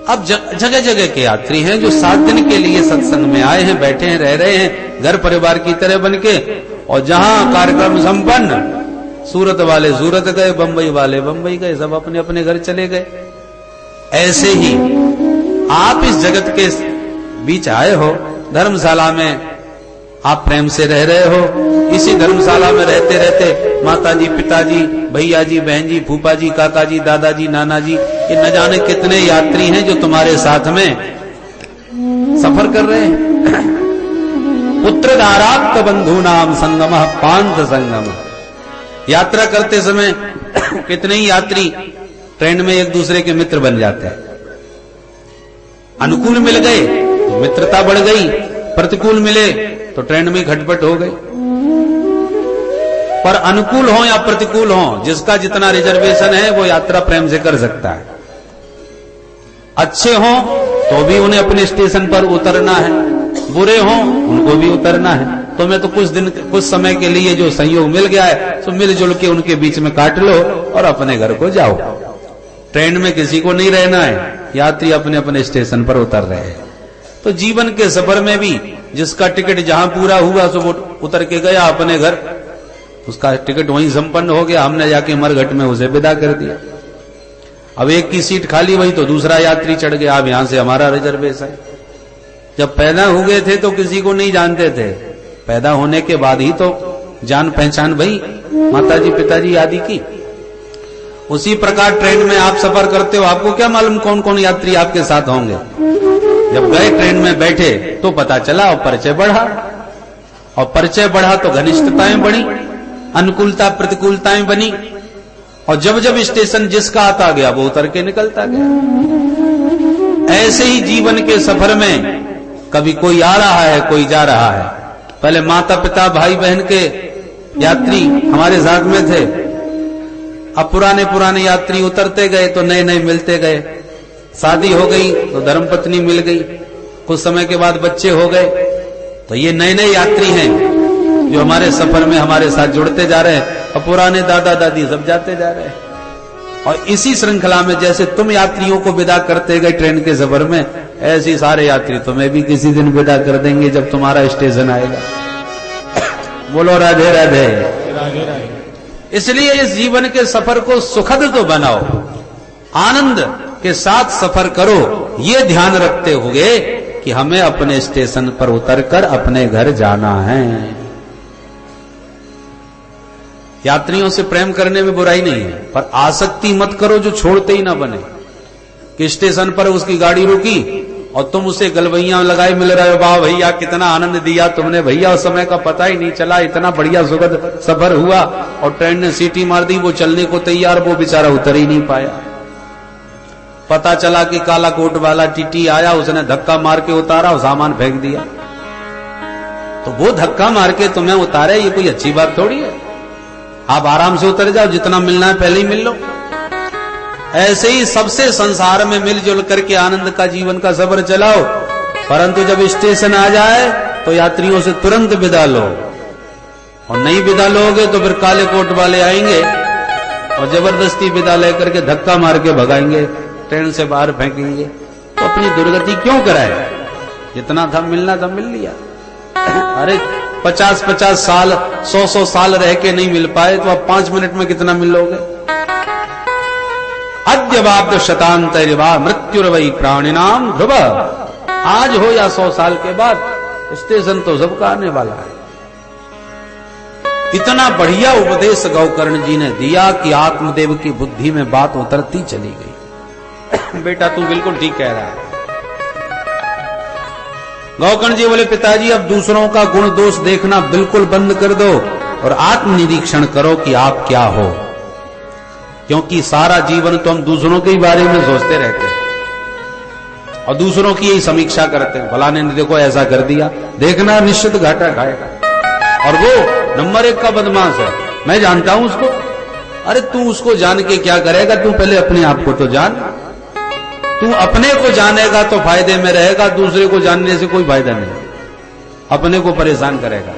अब जगह जगह के यात्री हैं जो 7 दिन के लिए सत्संग में आए हैं, बैठे हैं, रह रहे हैं घर परिवार की तरह बन के। और जहां कार्यक्रम संपन्न, सूरत वाले सूरत गए, बंबई वाले बंबई गए, सब अपने अपने घर चले गए। ऐसे ही आप इस जगत के बीच आए हो, धर्मशाला में आप प्रेम से रह रहे हो। इसी धर्मशाला में रहते रहते माता जी, पिताजी, भैया जी, बहन जी, फूफा जी, काका जी, दादाजी, नाना जी, ये न जाने कितने यात्री हैं जो तुम्हारे साथ में सफर कर रहे हैं। पुत्र दाराक्त बंधु नाम संगम पांथ संगम। यात्रा करते समय कितने ही यात्री ट्रेन में एक दूसरे के मित्र बन जाते हैं। अनुकूल मिल गए तो मित्रता बढ़ गई, प्रतिकूल मिले तो ट्रेन में खटपट हो गई। पर अनुकूल हो या प्रतिकूल हो, जिसका जितना रिजर्वेशन है वो यात्रा प्रेम से कर सकता है। अच्छे हो तो भी उन्हें अपने स्टेशन पर उतरना है, बुरे हो उनको भी उतरना है। तो मैं तो कुछ समय के लिए जो संयोग मिल गया है तो मिलजुल के उनके बीच में काट लो और अपने घर को जाओ। ट्रेन में किसी को नहीं रहना है, यात्री अपने अपने स्टेशन पर उतर रहे हैं। तो जीवन के सफर में भी जिसका टिकट जहां पूरा हुआ सो वो उतर के गया अपने घर, उसका टिकट वहीं संपन्न हो गया, हमने जाके मरघट में उसे विदा कर दिया। अब एक की सीट खाली हुई तो दूसरा यात्री चढ़ गया, अब यहां से हमारा रिजर्वेशन। जब पैदा हो गए थे तो किसी को नहीं जानते थे, पैदा होने के बाद ही तो जान पहचान भई माताजी, पिताजी आदि की। उसी प्रकार ट्रेन में आप सफर करते हो, आपको क्या मालूम कौन कौन यात्री आपके साथ होंगे। जब गए ट्रेन में बैठे तो पता चला और परिचय बढ़ा, और परिचय बढ़ा तो घनिष्ठताएं बढ़ी, अनुकूलता प्रतिकूलताएं बनी, और जब जब स्टेशन जिसका आता गया वो उतर के निकलता गया। ऐसे ही जीवन के सफर में कभी कोई आ रहा है, कोई जा रहा है। पहले माता पिता भाई बहन के यात्री हमारे साथ में थे, अब पुराने पुराने यात्री उतरते गए तो नए नए मिलते गए। शादी हो गई तो धर्मपत्नी मिल गई, कुछ समय के बाद बच्चे हो गए, तो ये नए नए यात्री हैं जो हमारे सफर में हमारे साथ जुड़ते जा रहे हैं, और पुराने दादा दादी सब जाते जा रहे हैं। और इसी श्रृंखला में जैसे तुम यात्रियों को विदा करते गए ट्रेन के सफर में, ऐसे सारे यात्री तुम्हें भी किसी दिन विदा कर देंगे जब तुम्हारा स्टेशन आएगा। बोलो राधे राधे। इसलिए इस जीवन के सफर को सुखद तो बनाओ, आनंद के साथ सफर करो, ये ध्यान रखते हुए कि हमें अपने स्टेशन पर उतरकर अपने घर जाना है। यात्रियों से प्रेम करने में बुराई नहीं है, पर आसक्ति मत करो जो छोड़ते ही ना बने। कि स्टेशन पर उसकी गाड़ी रुकी और तुम उसे गलवैया लगाए मिल रहे हो, वाह भैया कितना आनंद दिया तुमने भैया, उस समय का पता ही नहीं चला, इतना बढ़िया सुखद सफर हुआ। और ट्रेन ने सीटी मार दी, वो चलने को तैयार, वो बेचारा उतर ही नहीं पाया। पता चला कि काला कोट वाला टीटी आया, उसने धक्का मार के उतारा और सामान फेंक दिया। तो वो धक्का मार के तुम्हें उतारे, ये कोई अच्छी बात थोड़ी है। आप आराम से उतर जाओ, जितना मिलना है पहले ही मिल लो। ऐसे ही सबसे संसार में मिलजुल करके आनंद का जीवन का सफर चलाओ। परंतु जब स्टेशन आ जाए तो यात्रियों से तुरंत विदा लो, और नहीं विदा लोगे तो फिर काले कोट वाले आएंगे और जबरदस्ती विदा लेकर के धक्का मार के भगाएंगे, ट्रेन से बाहर फेंकेंगे। तो अपनी दुर्गति क्यों कराए, जितना था मिलना था मिल लिया। अरे 50-50 साल 100-100 साल रह के नहीं मिल पाए तो आप 5 मिनट में कितना मिल लोगे। अद्यवाब्द शतांतरिवा मृत्युर्वै प्राणिनाम ध्रुव। आज हो या 100 साल के बाद, स्टेशन तो सबका आने वाला है। इतना बढ़िया उपदेश गौकर्ण जी ने दिया कि आत्मदेव की बुद्धि में बात उतरती चली गई। बेटा तू बिल्कुल ठीक कह रहा है। गौकर्ण जी बोले, पिताजी अब दूसरों का गुण दोष देखना बिल्कुल बंद कर दो और आत्मनिरीक्षण करो कि आप क्या हो। क्योंकि सारा जीवन तो हम दूसरों के ही बारे में सोचते रहते हैं और दूसरों की यही समीक्षा करते हैं। फलाने ने देखो ऐसा कर दिया, देखना निश्चित घाटा खाएगा। और वो नंबर 1 का बदमाश है, मैं जानता हूं उसको। अरे तू उसको जान के क्या करेगा, तू पहले अपने आप को तो जान। तू अपने को जानेगा तो फायदे में रहेगा, दूसरे को जानने से कोई फायदा नहीं, अपने को परेशान करेगा।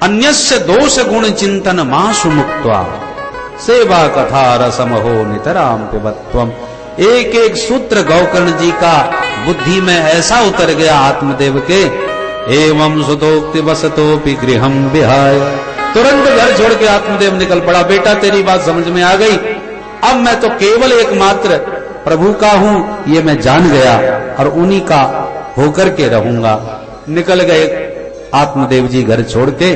अन्यस्य दोष गुण चिंतन माशु मुक्त्वा सेवा कथा रसमहो नितराम पिबत्वम। एक एक सूत्र गौकर्ण जी का बुद्धि में ऐसा उतर गया आत्मदेव के। एवं सुतोक्ति वसतोपि गृहम विहाय। तुरंत घर छोड़ के आत्मदेव निकल पड़ा। बेटा तेरी बात समझ में आ गई, अब मैं तो केवल एकमात्र प्रभु का हूं ये मैं जान गया और उन्हीं का होकर के रहूंगा। निकल गए आत्मदेव जी घर छोड़ के।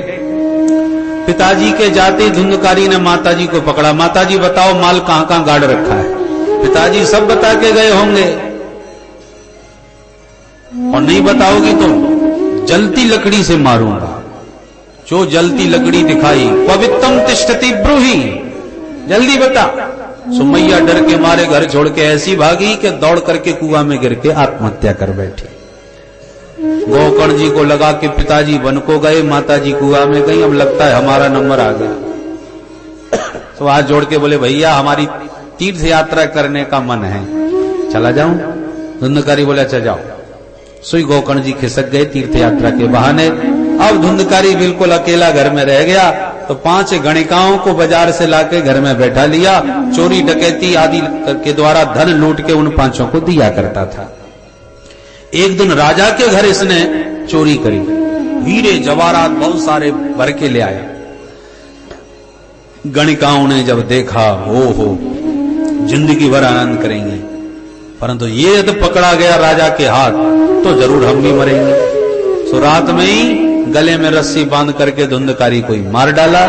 पिताजी के जाते धुंधकारी ने माताजी को पकड़ा। माताजी बताओ माल कहां कहां गाड़ रखा है। पिताजी सब बता के गए होंगे, और नहीं बताओगी तो जलती लकड़ी से मारूंगा। जो जलती लकड़ी दिखाई, पवित्रम तिष्ठति ब्रूहि, जल्दी बता। सुमैया डर के मारे घर छोड़ के ऐसी भागी कि दौड़ करके कुआं में गिर के आत्महत्या कर बैठी। गोकर्ण जी को लगा कि पिताजी वन को गए, माताजी कुआं में गई, अब लगता है हमारा नंबर आ गया। तो हाथ जोड़ के बोले भैया हमारी तीर्थ यात्रा करने का मन है, चला जाऊं? धुंधकारी बोले अच्छा जाओ। सुई गोकर्ण जी खिसक गए तीर्थ यात्रा के बहाने। अब धुंधकारी बिल्कुल अकेला घर में रह गया, तो 5 गणिकाओं को बाजार से लाके घर में बैठा लिया। चोरी डकैती आदि के द्वारा धन लूट के उन 5 को दिया करता था। एक दिन राजा के घर इसने चोरी करी, हीरे जवाहरात बहुत सारे भर के ले आया। गणिकाओं ने जब देखा, ओहो जिंदगी भर आनंद करेंगे, परंतु ये यदि पकड़ा गया राजा के हाथ तो जरूर हम भी मरेंगे। तो रात में ही गले में रस्सी बांध करके धुंधकारी को ही मार डाला,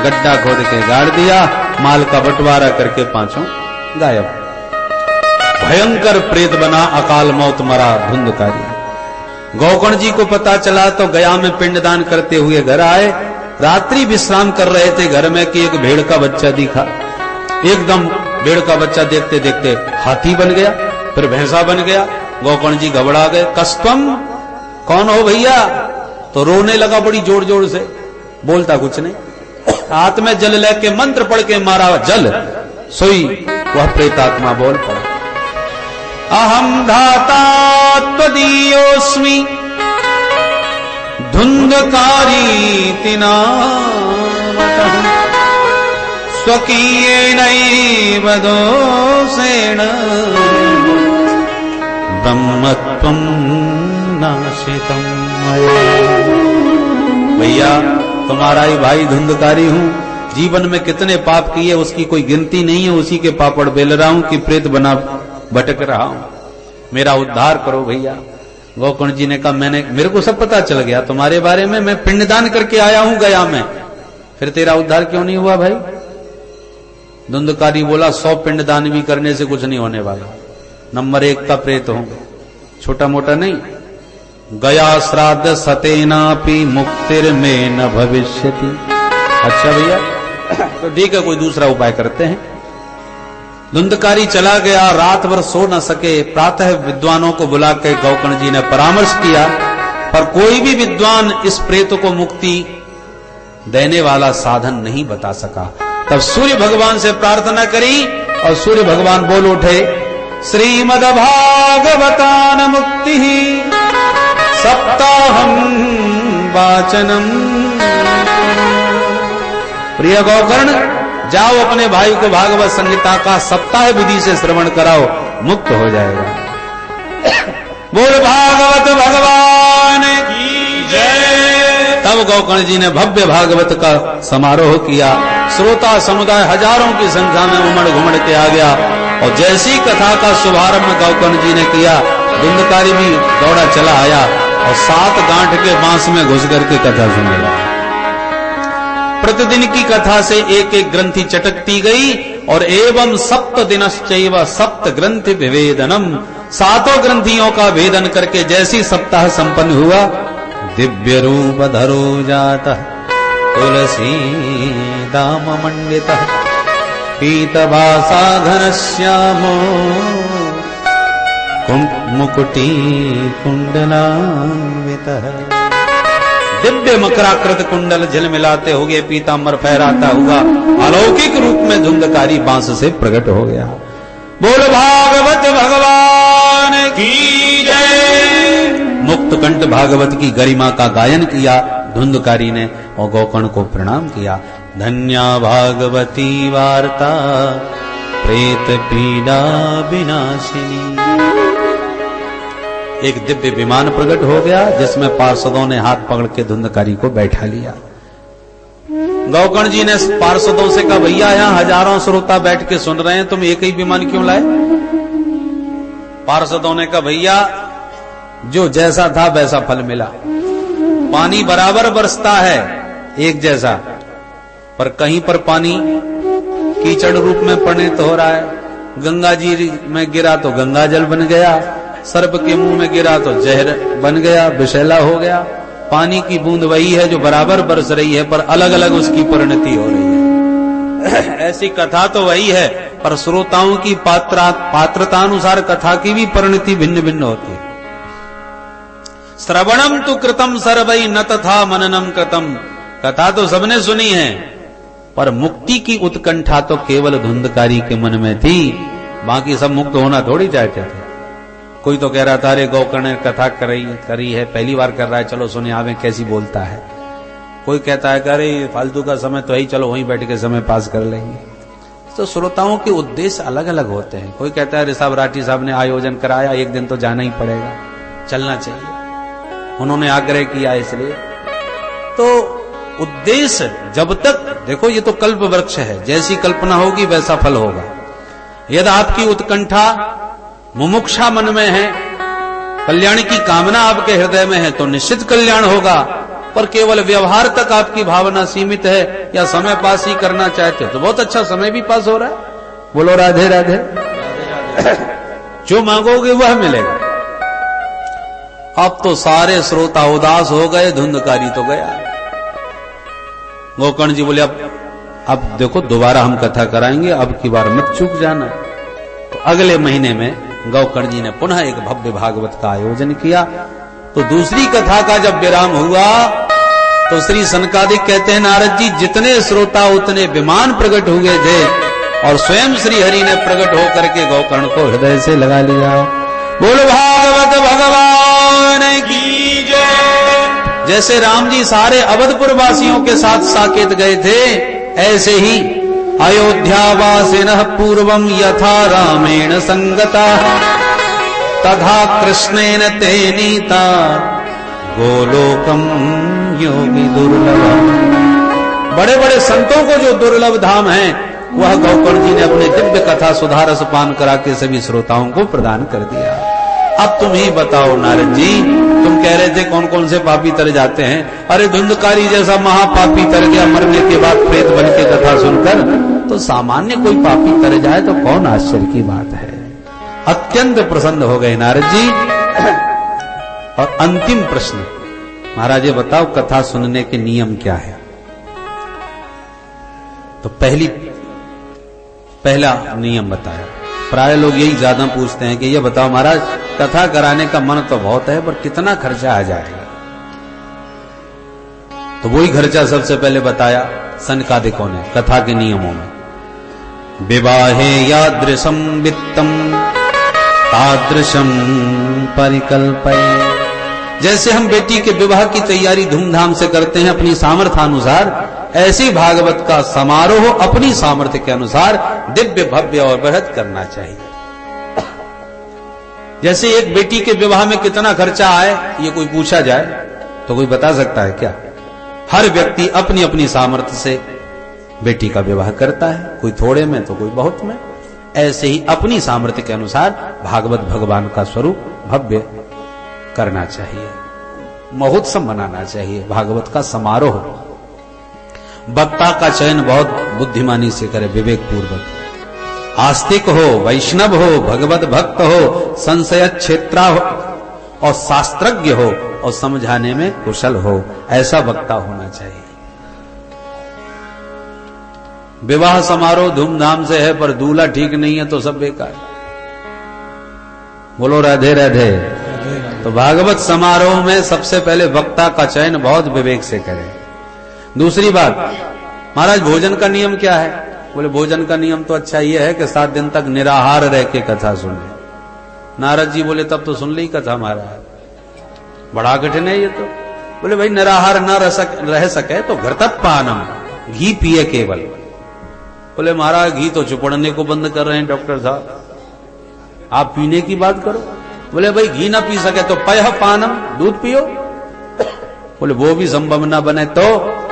गड्ढा खोद के गाड़ दिया, माल का बंटवारा करके 5 गायब। भयंकर प्रेत बना, अकाल मौत मरा धुंधकारी। गोकर्ण जी को पता चला तो गया में पिंडदान करते हुए घर आए। रात्रि विश्राम कर रहे थे घर में कि एक भेड़ का बच्चा दिखा। एकदम भेड़ का बच्चा देखते देखते हाथी बन गया, फिर भैंसा बन गया। गोकर्ण जी घबरा गए। कस्तम, कौन हो भैया? तो रोने लगा बड़ी जोर जोर से, बोलता कुछ नहीं। हाथ में जल लेके मंत्र पढ़ के मारा जल, सोई वह प्रेतात्मा बोल पड़ा, अहम धाता त्वदीयोस्मि धुंधकारी नामतः स्वकीयेनैव दोषेण ब्रह्मत्वं नाशितम् मया। भैया तुम्हारा ही भाई धुंधकारी हूं, जीवन में कितने पाप किए उसकी कोई गिनती नहीं है, उसी के पापड़ बेल रहा हूं कि प्रेत बना भटक रहा हूं, मेरा उद्धार करो भैया। गोकर्ण जी ने कहा मेरे को सब पता चल गया तुम्हारे बारे में, मैं पिंडदान करके आया हूं गया में, फिर तेरा उद्धार क्यों नहीं हुआ भाई? धुंधकारी बोला 100 पिंडदान भी करने से कुछ नहीं होने वाला, नंबर 1 का प्रेत हूं, छोटा मोटा नहीं। गया श्राद्ध सतेनापि मुक्तिर में न भविष्यति। अच्छा भैया तो ठीक है, कोई दूसरा उपाय करते हैं। धुंधकारी चला गया, रात भर सो न सके। प्रातः विद्वानों को बुला के गोकर्ण जी ने परामर्श किया, पर कोई भी विद्वान इस प्रेत को मुक्ति देने वाला साधन नहीं बता सका। तब सूर्य भगवान से प्रार्थना करी और सूर्य भगवान बोल उठे, श्रीमद् भागवतान मुक्ति सप्ताहम वाचनम। प्रिय गोकर्ण जाओ अपने भाई को भागवत संहिता का सप्ताह विधि से श्रवण कराओ, मुक्त हो जाएगा। बोल भागवत भगवान की जय। तब गोकर्ण जी ने भव्य भागवत का समारोह किया। श्रोता समुदाय हजारों की संख्या में उमड़ घुमड़ के आ गया, और जैसी कथा का शुभारंभ गोकर्ण जी ने किया, धुंधकारी भी दौड़ा चला आया और 7 गांठ के बांस में घुस करके कथा सुनने लगा। प्रतिदिन की कथा से एक एक ग्रंथि चटकती गई, और एवं 7 दिनश्चैव 7 ग्रंथि विवेदनम, 7 ग्रंथियों का भेदन करके जैसी सप्ताह संपन्न हुआ, दिव्य रूप धरो जातः तुलसी दाम मंडितः पीतभासा घनश्यामो मुकुटी कुंडलान्वितः। दिव्य मकराकृत कुंडल झिलमिलाते हुए पीतांबर फहराता हुआ अलौकिक रूप में धुंधकारी बांस से प्रकट हो गया। बोल भागवत भगवान की जय। मुक्त कंठ भागवत की गरिमा का गायन किया धुंधकारी ने और गोकर्ण को प्रणाम किया। धन्या भागवती वार्ता प्रेत पीड़ा विनाशिनी। एक दिव्य विमान प्रकट हो गया, जिसमें पार्षदों ने हाथ पकड़ के धुंधकारी को बैठा लिया। गोकर्ण जी ने पार्षदों से कहा, भैया यहाँ हजारों श्रोता बैठ के सुन रहे हैं, तुम एक ही विमान क्यों लाए? पार्षदों ने कहा, भैया जो जैसा था वैसा फल मिला। पानी बराबर बरसता है एक जैसा, पर कहीं पर पानी कीचड़ रूप में परिणत हो रहा है। गंगा जी में गिरा तो गंगा जल बन गया, सर्प के मुंह में गिरा तो जहर बन गया, विषैला हो गया। पानी की बूंद वही है जो बराबर बरस रही है, पर अलग अलग उसकी परिणति हो रही है। ऐसी कथा तो वही है, पर श्रोताओं की पात्रतानुसार कथा की भी परिणति भिन्न भिन्न होती है। श्रवणम तु कृतम सर्वै न तथा मननम कृतम। कथा तो सबने सुनी है, पर मुक्ति की उत्कंठा तो केवल धुंधकारी के मन में थी, बाकी सब मुक्त होना थोड़ी चाहते थे। कोई तो कह रहा था, अरे गोकर्ण ने कथा करी है, पहली बार कर रहा है, चलो सुने आवे कैसी बोलता है। कोई कहता है कि अरे फालतू का समय तो है ही, चलो वहीं बैठ के समय पास कर लेंगे। तो श्रोताओं के उद्देश्य अलग अलग होते हैं। कोई कहता है ऋषभ राठी साहब ने आयोजन कराया, एक दिन तो जाना ही पड़ेगा, चलना चाहिए, उन्होंने आग्रह किया इसलिए। तो उद्देश्य जब तक देखो, ये तो कल्प वृक्ष है, जैसी कल्पना होगी वैसा फल होगा। यदि आपकी उत्कंठा मुमुक्षा मन में है, कल्याण की कामना आपके हृदय में है, तो निश्चित कल्याण होगा। पर केवल व्यवहार तक आपकी भावना सीमित है या समय पास ही करना चाहते हो, तो बहुत अच्छा समय भी पास हो रहा है। बोलो राधे राधे। जो मांगोगे वह मिलेगा। अब तो सारे श्रोता उदास हो गए, धुंधकारी तो गया। गोकर्ण जी बोले अब देखो दोबारा हम कथा कराएंगे, अब की बार मत चूक जाना। तो अगले महीने में गोकर्ण जी ने पुनः एक भव्य भागवत का आयोजन किया। तो दूसरी कथा का जब विराम हुआ तो श्री सनकादिक कहते हैं, नारद जी जितने श्रोता उतने विमान प्रकट हुए थे, और स्वयं श्री हरि ने प्रकट होकर के गोकर्ण को हृदय से लगा लिया। बोल भागवत भगवान की जय। जैसे राम जी सारे अवधपुर वासियों के साथ साकेत गए थे, ऐसे ही अयोध्यावासिनः पूर्वं यथा रामेण संगता तथा कृष्णेन ते नीता गोलोकम योगी दुर्लभ। बड़े बड़े संतों को जो दुर्लभ धाम है, वह गोकर्ण जी ने अपने दिव्य कथा सुधारस पान करा के सभी श्रोताओं को प्रदान कर दिया। अब तुम ही बताओ नारद जी, तुम कह रहे थे कौन कौन से पापी तर जाते हैं। अरे धुंधकारी जैसा महापापी तर गया मरने के बाद प्रेत बन के कथा सुनकर। तो सामान्य कोई पापी तर जाए तो कौन आश्चर्य की बात है। अत्यंत प्रसन्न हो गए नारद जी। और अंतिम प्रश्न, महाराज ये बताओ कथा सुनने के नियम क्या है। तो पहला नियम बताया। प्राय लोग यही ज्यादा पूछते हैं कि ये बताओ महाराज कथा कराने का मन तो बहुत है, पर कितना खर्चा आ जाएगा। तो वही खर्चा सबसे पहले बताया सनकादिकों ने कथा के नियमों में। विवाहे यादृशम वित्तम तादृशम परिकल्पये। जैसे हम बेटी के विवाह की तैयारी धूमधाम से करते हैं अपनी सामर्थ्यानुसार, ऐसी भागवत का समारोह अपनी सामर्थ्य के अनुसार दिव्य भव्य और बृहद करना चाहिए। जैसे एक बेटी के विवाह में कितना खर्चा आए, ये कोई पूछा जाए तो कोई बता सकता है क्या? हर व्यक्ति अपनी अपनी सामर्थ्य से बेटी का विवाह करता है, कोई थोड़े में तो कोई बहुत में। ऐसे ही अपनी सामर्थ्य के अनुसार भागवत भगवान का स्वरूप भव्य करना चाहिए, महोत्सव मनाना चाहिए, भागवत का समारोह। वक्ता का चयन बहुत बुद्धिमानी से करे, विवेक पूर्वक। आस्तिक हो, वैष्णव हो, भगवत भक्त हो, संशय क्षेत्रा हो और शास्त्रज्ञ हो और समझाने में कुशल हो, ऐसा वक्ता होना चाहिए। विवाह समारोह धूमधाम से है पर दूल्हा ठीक नहीं है तो सब बेकार। बोलो राधे राधे। तो भागवत समारोह में सबसे पहले वक्ता का चयन बहुत विवेक से करें। दूसरी बात, महाराज भोजन का नियम क्या है? बोले भोजन का नियम तो अच्छा ये है कि 7 दिन तक निराहार रह के कथा सुने। नारद जी बोले तब तो सुन ली कथा महाराज, बड़ा कठिन है ये तो। बोले भाई निराहार न रह सके तो घृतपानम, घी पिए केवल। बोले महाराज घी तो चुपड़ने को बंद कर रहे हैं डॉक्टर साहब, आप पीने की बात करो। बोले भाई घी ना पी सके तो पयः पानम, दूध पियो। बोले वो भी संभव ना बने तो?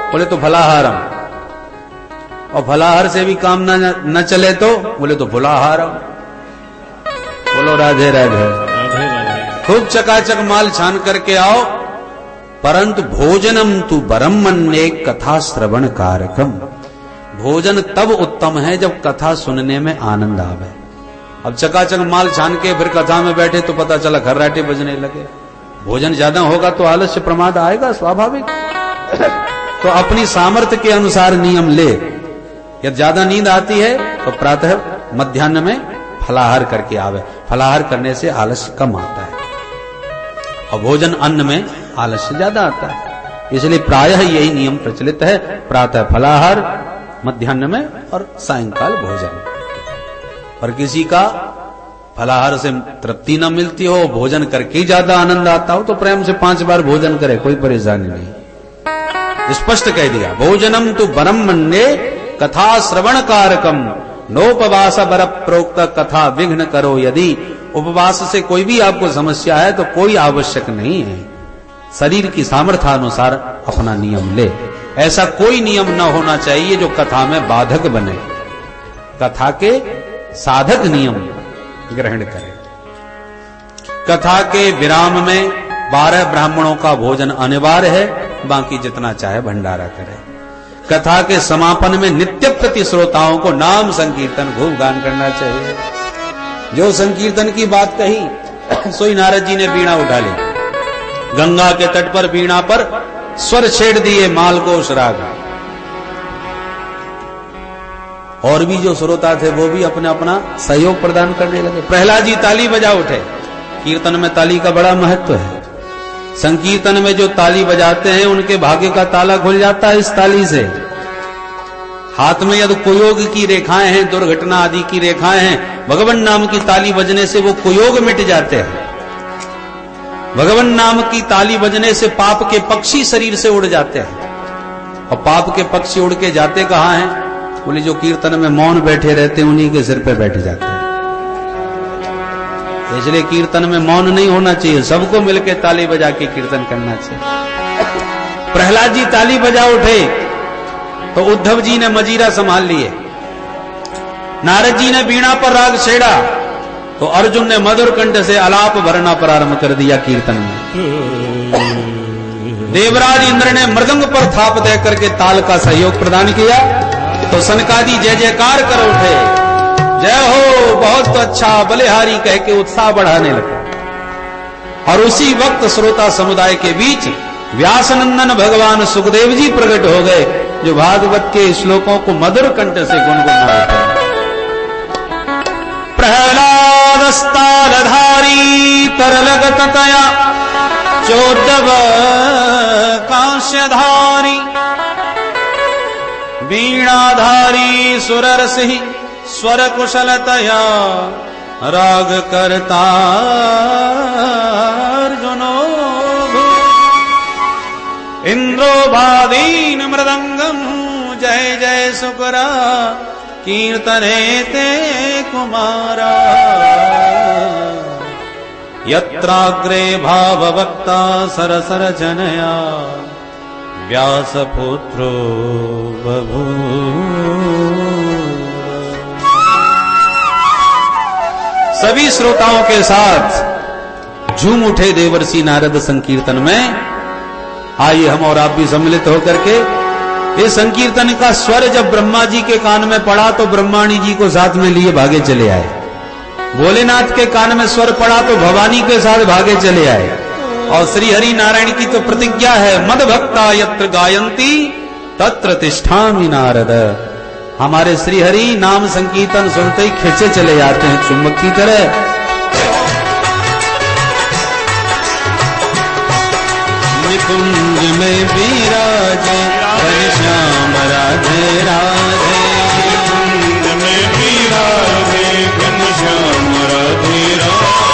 बोले तो फलाहारम, और फलाहार से भी काम न चले तो? बोले तो फलाहारम। बोलो राधे राधे। खूब चकाचक माल छान करके आओ, परंतु भोजनम तु बरम मन्ये कथा श्रवण कारकम। भोजन तब उत्तम है जब कथा सुनने में आनंद आवे। अब चकाचक माल छान के फिर कथा में बैठे तो पता चला खर्राटे बजने लगे। भोजन ज्यादा होगा तो आलस्य प्रमाद आएगा स्वाभाविक। तो अपनी सामर्थ्य के अनुसार नियम ले। यदि ज्यादा नींद आती है तो प्रातः मध्याह्न में फलाहार करके आवे। फलाहार करने से आलस्य कम आता है और भोजन अन्न में आलस्य ज्यादा आता है। इसलिए प्रायः यही नियम प्रचलित है, प्रातः फलाहार, मध्याह्न में और सायंकाल भोजन। और किसी का फलाहार से तृप्ति न मिलती हो, भोजन करके ज्यादा आनंद आता हो, तो प्रेम से 5 बार भोजन करे, कोई परेशानी नहीं। स्पष्ट कह दिया, भोजनम तु बरम मन्ये कथा श्रवण कारकम नोपवास बर प्रोक्त कथा विघ्न करो यदि। उपवास से कोई भी आपको समस्या है तो कोई आवश्यक नहीं है, शरीर की सामर्थ्य अनुसार अपना नियम ले। ऐसा कोई नियम न होना चाहिए जो कथा में बाधक बने। कथा के साधक नियम ग्रहण करें। कथा के विराम में 12 ब्राह्मणों का भोजन अनिवार्य है, बाकी जितना चाहे भंडारा करें। कथा के समापन में नित्य प्रति श्रोताओं को नाम संकीर्तन खूब गान करना चाहिए। जो संकीर्तन की बात कही सोई नारद जी ने बीणा उठा ली, गंगा के तट पर बीणा पर स्वर छेड़ दिए मालकोश राग। और भी जो श्रोता थे वो भी अपना अपना सहयोग प्रदान करने लगे। प्रहलाद जी ताली बजा उठे। कीर्तन में ताली का बड़ा महत्व है। संकीर्तन में जो ताली बजाते हैं उनके भाग्य का ताला खुल जाता है इस ताली से। हाथ में यदि कुयोग की रेखाएं हैं, दुर्घटना आदि की रेखाएं हैं, भगवान नाम की ताली बजने से वो कुयोग मिट जाते हैं। भगवान नाम की ताली बजने से पाप के पक्षी शरीर से उड़ जाते हैं। और पाप के पक्षी उड़ के जाते कहां हैं? बोले जो कीर्तन में मौन बैठे रहते हैं उन्हीं के सिर पे बैठ जाते हैं। इसलिए कीर्तन में मौन नहीं होना चाहिए, सबको मिलकर ताली बजा के कीर्तन करना चाहिए। प्रहलाद जी ताली बजा उठे तो उद्धव जी ने मजीरा संभाल लिए, नारद जी ने बीणा पर राग छेड़ा तो अर्जुन ने मधुर कंठ से आलाप भरना प्रारंभ कर दिया कीर्तन में। देवराज इंद्र ने मृदंग पर थाप दे करके ताल का सहयोग प्रदान किया तो सनकादि जय जयकार कर उठे। जय हो, बहुत अच्छा, बलिहारी कह के उत्साह बढ़ाने लगे। और उसी वक्त श्रोता समुदाय के बीच व्यासनंदन भगवान सुखदेव जी प्रकट हो गए, जो भागवत के श्लोकों को मधुर कंठ से गुनगुना उठे। प्रहलादस्तालधारी तरलगत तया चोद्दव कांस्यधारी वीणाधारी सुररसि स्वर कुशलतया राग करता अर्जुनो इंद्रो भादीन मृदंगम जय जय सुकरा कीर्तने ते कुमारा यत्राग्रे भाववक्ता सरसर जनया व्यासपुत्रो बभूव। सभी श्रोताओं के साथ झूम उठे देवर्षि नारद संकीर्तन में। आइए हम और आप भी सम्मिलित होकर के इस संकीर्तन का स्वर जब ब्रह्मा जी के कान में पड़ा तो ब्रह्माणी जी को साथ में लिए भागे चले आए। भोलेनाथ के कान में स्वर पड़ा तो भवानी के साथ भागे चले आए। और श्री हरि नारायण की तो प्रतिज्ञा है, मद भक्ता यत्र गायंती तत्र तिष्ठामि नारद। हमारे श्री हरि नाम संकीर्तन सुनते ही खिंचे चले जाते हैं चुंबक की तरह। निकुंज में विराजे घनश्याम राधे राधे, निकुंज में विराजे घनश्याम राधे राधे,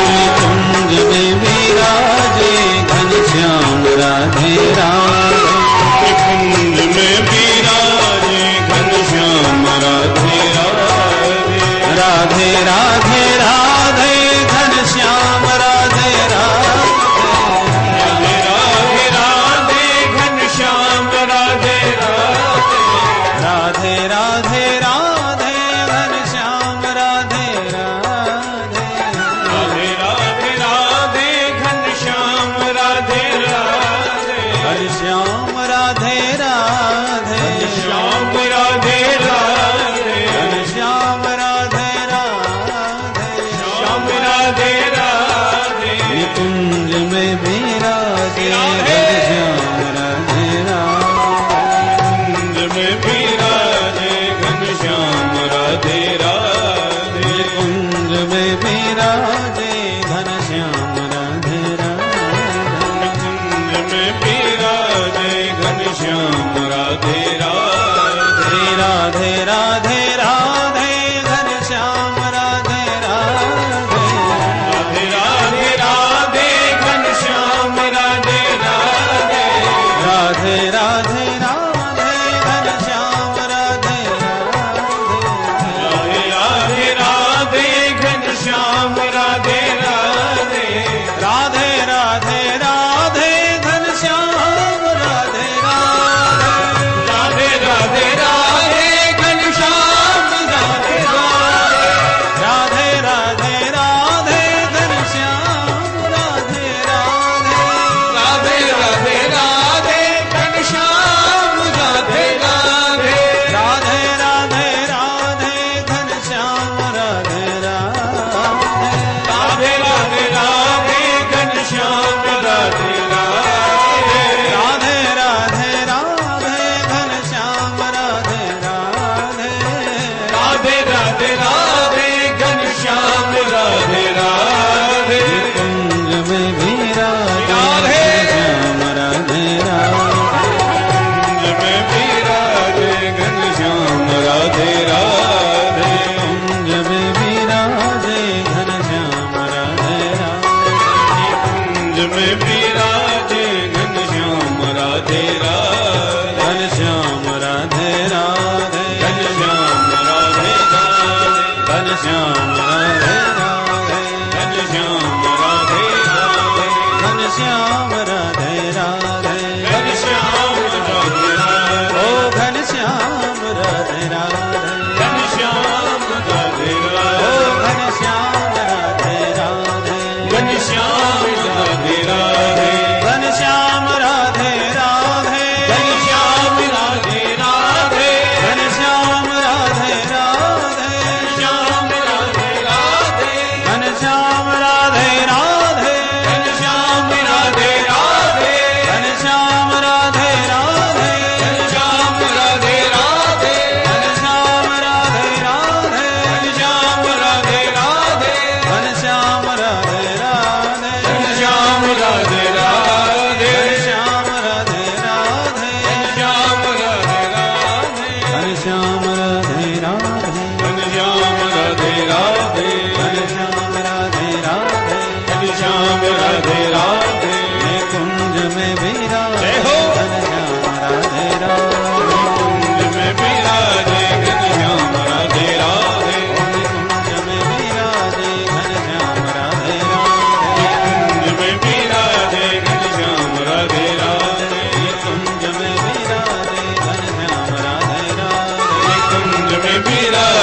निकुंज में विराजे घनश्याम राधे राधे, निकुंज में विराजे घनश्याम राधे राधे, राधे राधे राधे घनश्याम राधे राधे, राधे राधे घनश्याम राधे राधे, विराजे घनश्याम राधे राधे कुंज में विराजे घनश्याम राधे राधे कुंज में विराजे घनश्याम राधे राधे राधे राधे राधे घनश्याम राधे राधे राधे राधे घनश्याम राधे राधे राधे राधे राधे घनश्याम राधे राधे राधे राधे घनश्याम राधे राधे राधे राधे राधे घनश्याम राधे राधे राधे राधे राधे घनश्याम राधे राधे राधे राधे घनश्याम राधे राधे राधे राधे राधे घनश्याम राधे राधे राधे राधे राधे घनश्याम राधे राधे राधे राधे राधे घनश्याम राधे राधे राधे राधे राधे घनश्याम राधे राधे राधे राधे राधे घनश्याम राधे राधे कुंज में विराजे राधे श्याम राधे राधे कुंज में विराजे घनश्याम राधे राधे कुंज में विराजे घनश्याम राधे राधे कुंज में विराजे घनश्याम राधे राधे घनश्याम राधे राधे घनश्याम राधे राधे घनश्याम राधे राधे घनश्याम राधे राधे घनश्याम राधे राधे घनश्याम राधे राधे ओ घनश्याम राधे राधे घनश्याम राधे ओ राधे घनश्याम राधे राधे घनश्याम राधे राधे घनश्याम राधे राधे घनश्याम राधे राधे घनश्याम राधे राधे श्याम राधे राधे घनश्याम राधे राधे घनश्याम राधे राधे घनश्याम राधे राधे घनश्याम राधे राधे घनश्याम राधे राधे घनश्याम राधे राधे घनश्याम राधे राधे घनश्याम राधे राधे घनश्याम राधे राधे घनश्याम राधे राधे घनश्याम राधे राधे घनश्याम राधे राधे घनश्याम राधे राधे घनश्याम राधे राधे ये कुंज में विराजे जय हो। घनश्याम राधे राधे कुंज में विराजे घनश्याम राधे राधे कुंज में विराजे घनश्याम राधे राधे कुंज में विराजे घनश्याम राधे राधे कुंज में विराजे घनश्याम राधे राधे कुंज में विराजे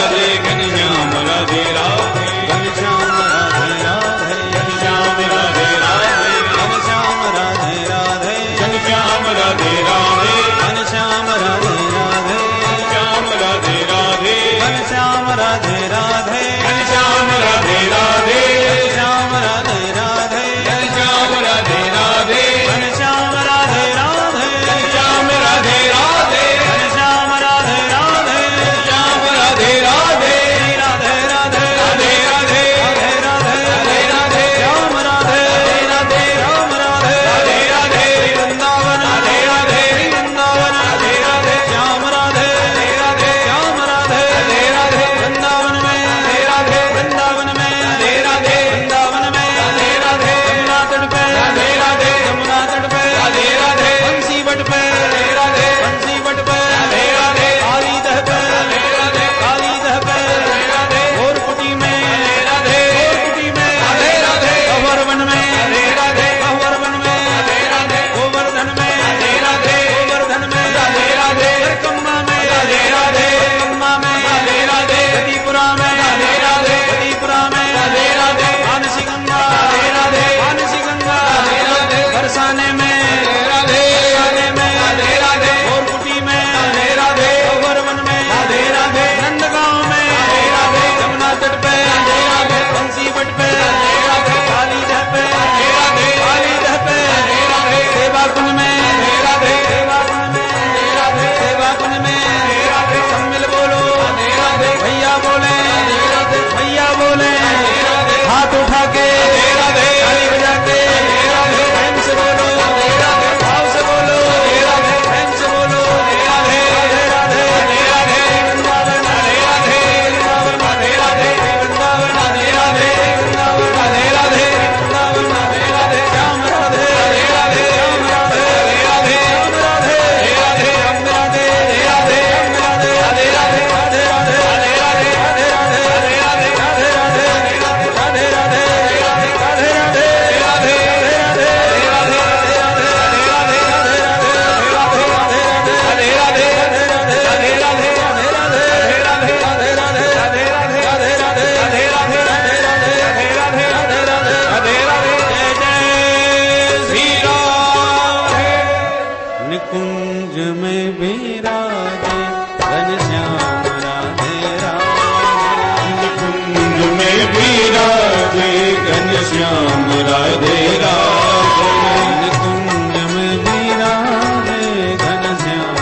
घनश्याम राधे राधे कुंज में विराजे घनश्याम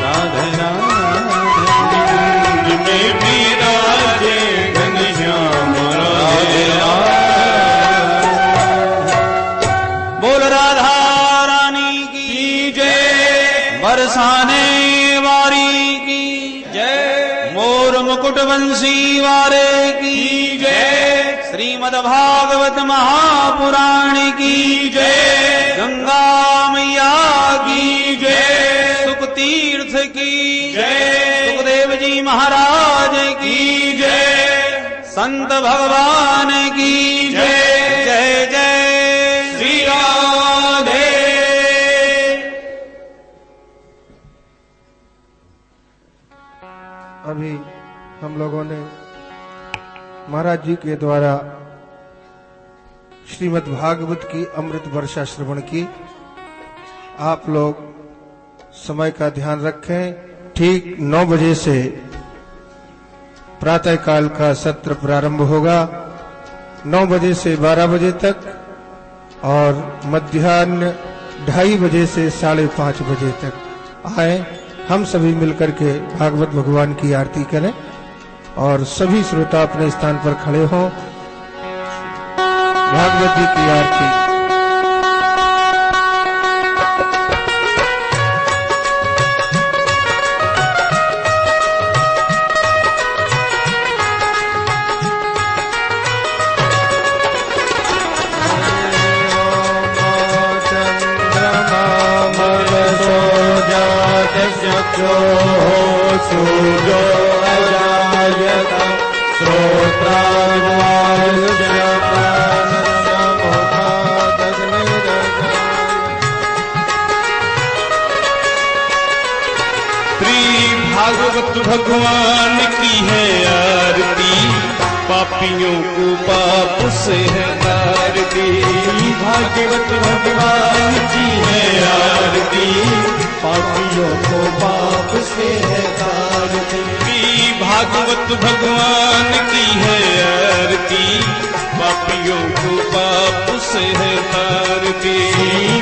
राधे राधे कुंज में विराजे घनश्याम राधे राधे। बोल राधा रानी की जय, बरसाने वारी की जय, मोर मुकुट बंसी वारे की जय, श्रीमद् भागवत महापुराण की जय, गंगा मैया की जय, सुख तीर्थ की जय, सुखदेव जी महाराज की जय, संत भगवान की जय। जय जय श्री राधे। अभी हम लोगों ने महाराज जी के द्वारा श्रीमद् भागवत की अमृत वर्षा श्रवण की। आप लोग समय का ध्यान रखें। ठीक 9 बजे से प्रातः काल का सत्र प्रारंभ होगा, 9 बजे से 12 बजे तक, और मध्याह्न 2:30 बजे से 5:30 बजे तक आए। हम सभी मिलकर के भागवत भगवान की आरती करें और सभी श्रोता अपने स्थान पर खड़े हों। भागवत जी की आरती। सूर्यो अजायत भागवत भगवान की है आरती, पापियों को पाप से है तारती। भागवत भगवान की है आरती, पापियों को पाप से है तारती। भागवत भगवान की है आरती, पापियों को पाप से है तारती।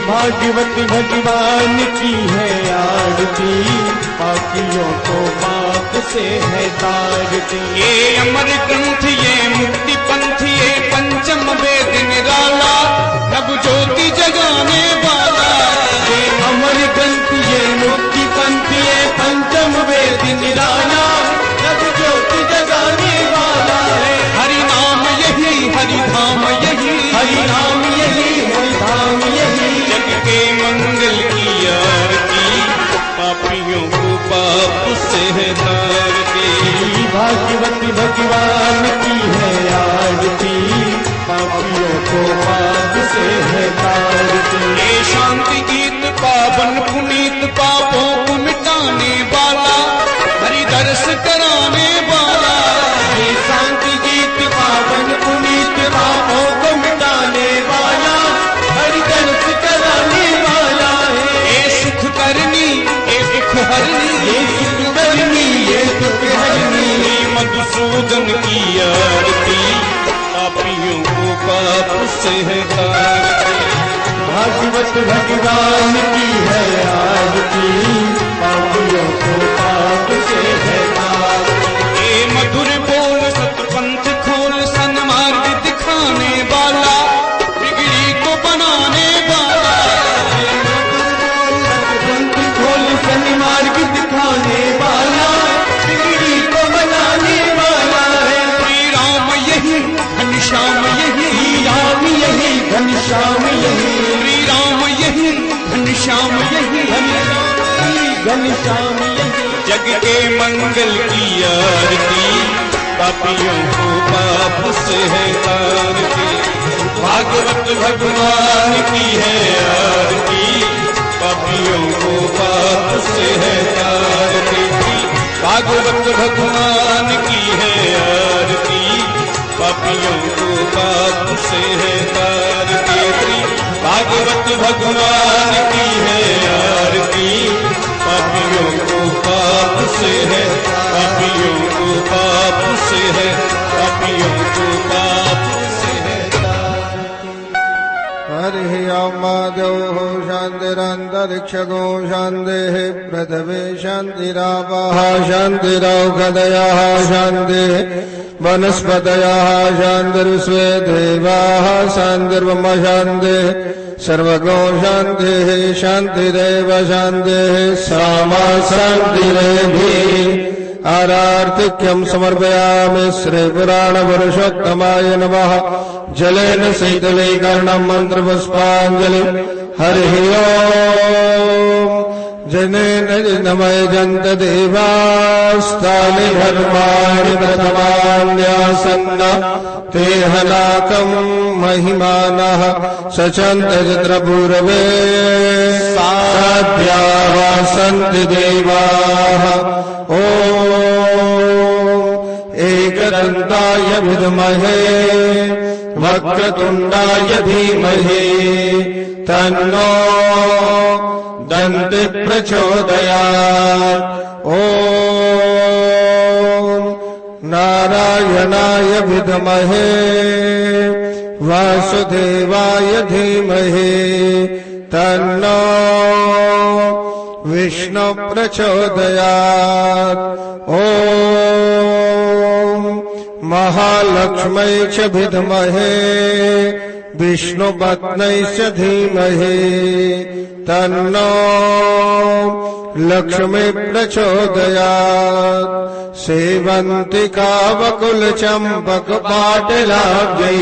भागवत भगवान की है आरती, पापियों को पाप से है तारती। ये अमर ग्रंथ ये मुक्ति पंथ ये पंचम वेद निराला, नव ज्योति जगाने वाला। ये अमर ग्रंथ ये मुक्ति पंथ ये पंचम वेद निराला, नव ज्योति जगाने वाला है। हरि नाम यही हरि धाम यही, हरि नाम यही हरि धाम यही। जग के मंगल की आरती, पापियों को पाप से है तारती। भागवत भगवान की है आरती, पापियों को पाप से है तारती। ये शांति गीत पावन पुनीत, पापों को मिटाने वाला, हरि दर्श कराने वाला। ये शांति गीत पावन पुनीत, पापों को मिटाने वाला, हरि दर्श कराने वाला है। ये सुख करनी ये दुख हरनी, ये सुख करनी ये दुख हरनी। मधुसूदन की आरती, पापियों को पाप से है तारती। भागवत भगवान की है आरती, पापियों को पाप से है तारती। ये मधुर बोल सतपंथ खोल, सन्मार्ग दिखाने वाला, बिगड़ी को बनाने वाला। ये मधुर बोल सतपंथ खोल, सन्मार्ग दिखाने वाला, बिगड़ी को बनाने वाला है। श्री राम यही घनश्याम यही, श्री राम यही घनश्याम यही। श्री राम यही घनश्याम यही, घनश्याम यही। जग के मंगल की आरती, पापियों को पाप से है तारती। भागवत भगवान की है आरती, पापियों को पाप से है तारती। भागवत भगवान की है आरती, पापियों को पाप से है तारती। भागवत भगवान की है आरती, पापियों को पाप से है, पापियों को पाप से है, पापियों को पाप से है तारती। हरिः माधवो शान्तिरन्तरिक्षगो शान्तिः पृथिवी शान्तिरापः शान्तिरौषधयः शान्तिः वनस्पतयः शान्तिर्विश्वे देवाः शान्तिर्ब्रह्म शान्तिः सर्वगो शान्तिः शान्तिरेव शान्तिः सामा शान्तिरेधि आरार्तिक्यं समर्पयामि श्रीपुराणपुरुषोत्तमाय नमः जलेन शीतलीकरणं मन्त्रपुष्पाञ्जलि हरिः ओम् जनेन नमयजन्त देवास्तानि धर्माणि प्रथमान्यासन्न ते हनाकं महिमानः सचन्तजत्रपूर्वे साध्याः सन्ति देवाः ॐ एकदन्ताय विद्महे वक्रतुण्डाय धीमहि तन्नो दन्ति प्रचोदयात् ॐ नारायणाय विद्महे वासुदेवाय धीमहि तन्नो विष्णु प्रचोदयात् ॐ महालक्ष्मै च विद्महे विष्णुपत्नै च धीमहि तन्नो लक्ष्मी प्रचोदयात् सेवन्तिका वकुलचम्पकपाटलाब्जै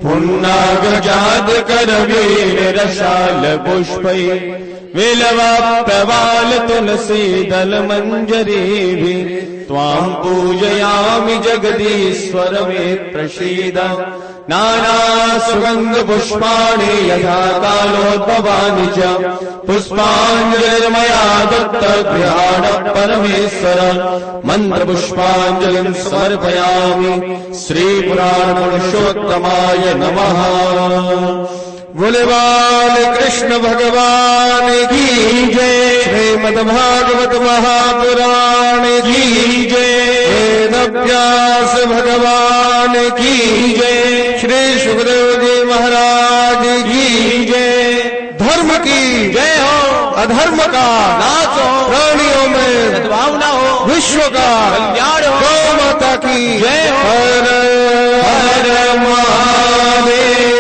पुन्नागजातकरवीररसालपुष्पै विलवाप्तवाल तुलसीदल मंजरीभिः त्वां पूजयामि जगदीश्वर मे प्रसीद नाना सुगंध पुष्पाणि यथा कालोद्भवानि च पुष्पाञ्जलिर्मया दत्तगृहाण परमेश्वर मंत्र पुष्पाञ्जलिं समर्पयामि श्री पुराण पुरुषोत्तमाय नमः। बोले बाल कृष्ण भगवान की जय। श्रीमद् भागवत महापुराण की जय। वेद व्यास भगवान की जय। श्री सुखदेव जी महाराज की जय। धर्म की जय हो, अधर्म का नाश हो, प्राणियों में सद्भावना हो, विश्व का कल्याण हो, गौ माता की जय हो। हर हर महादेव।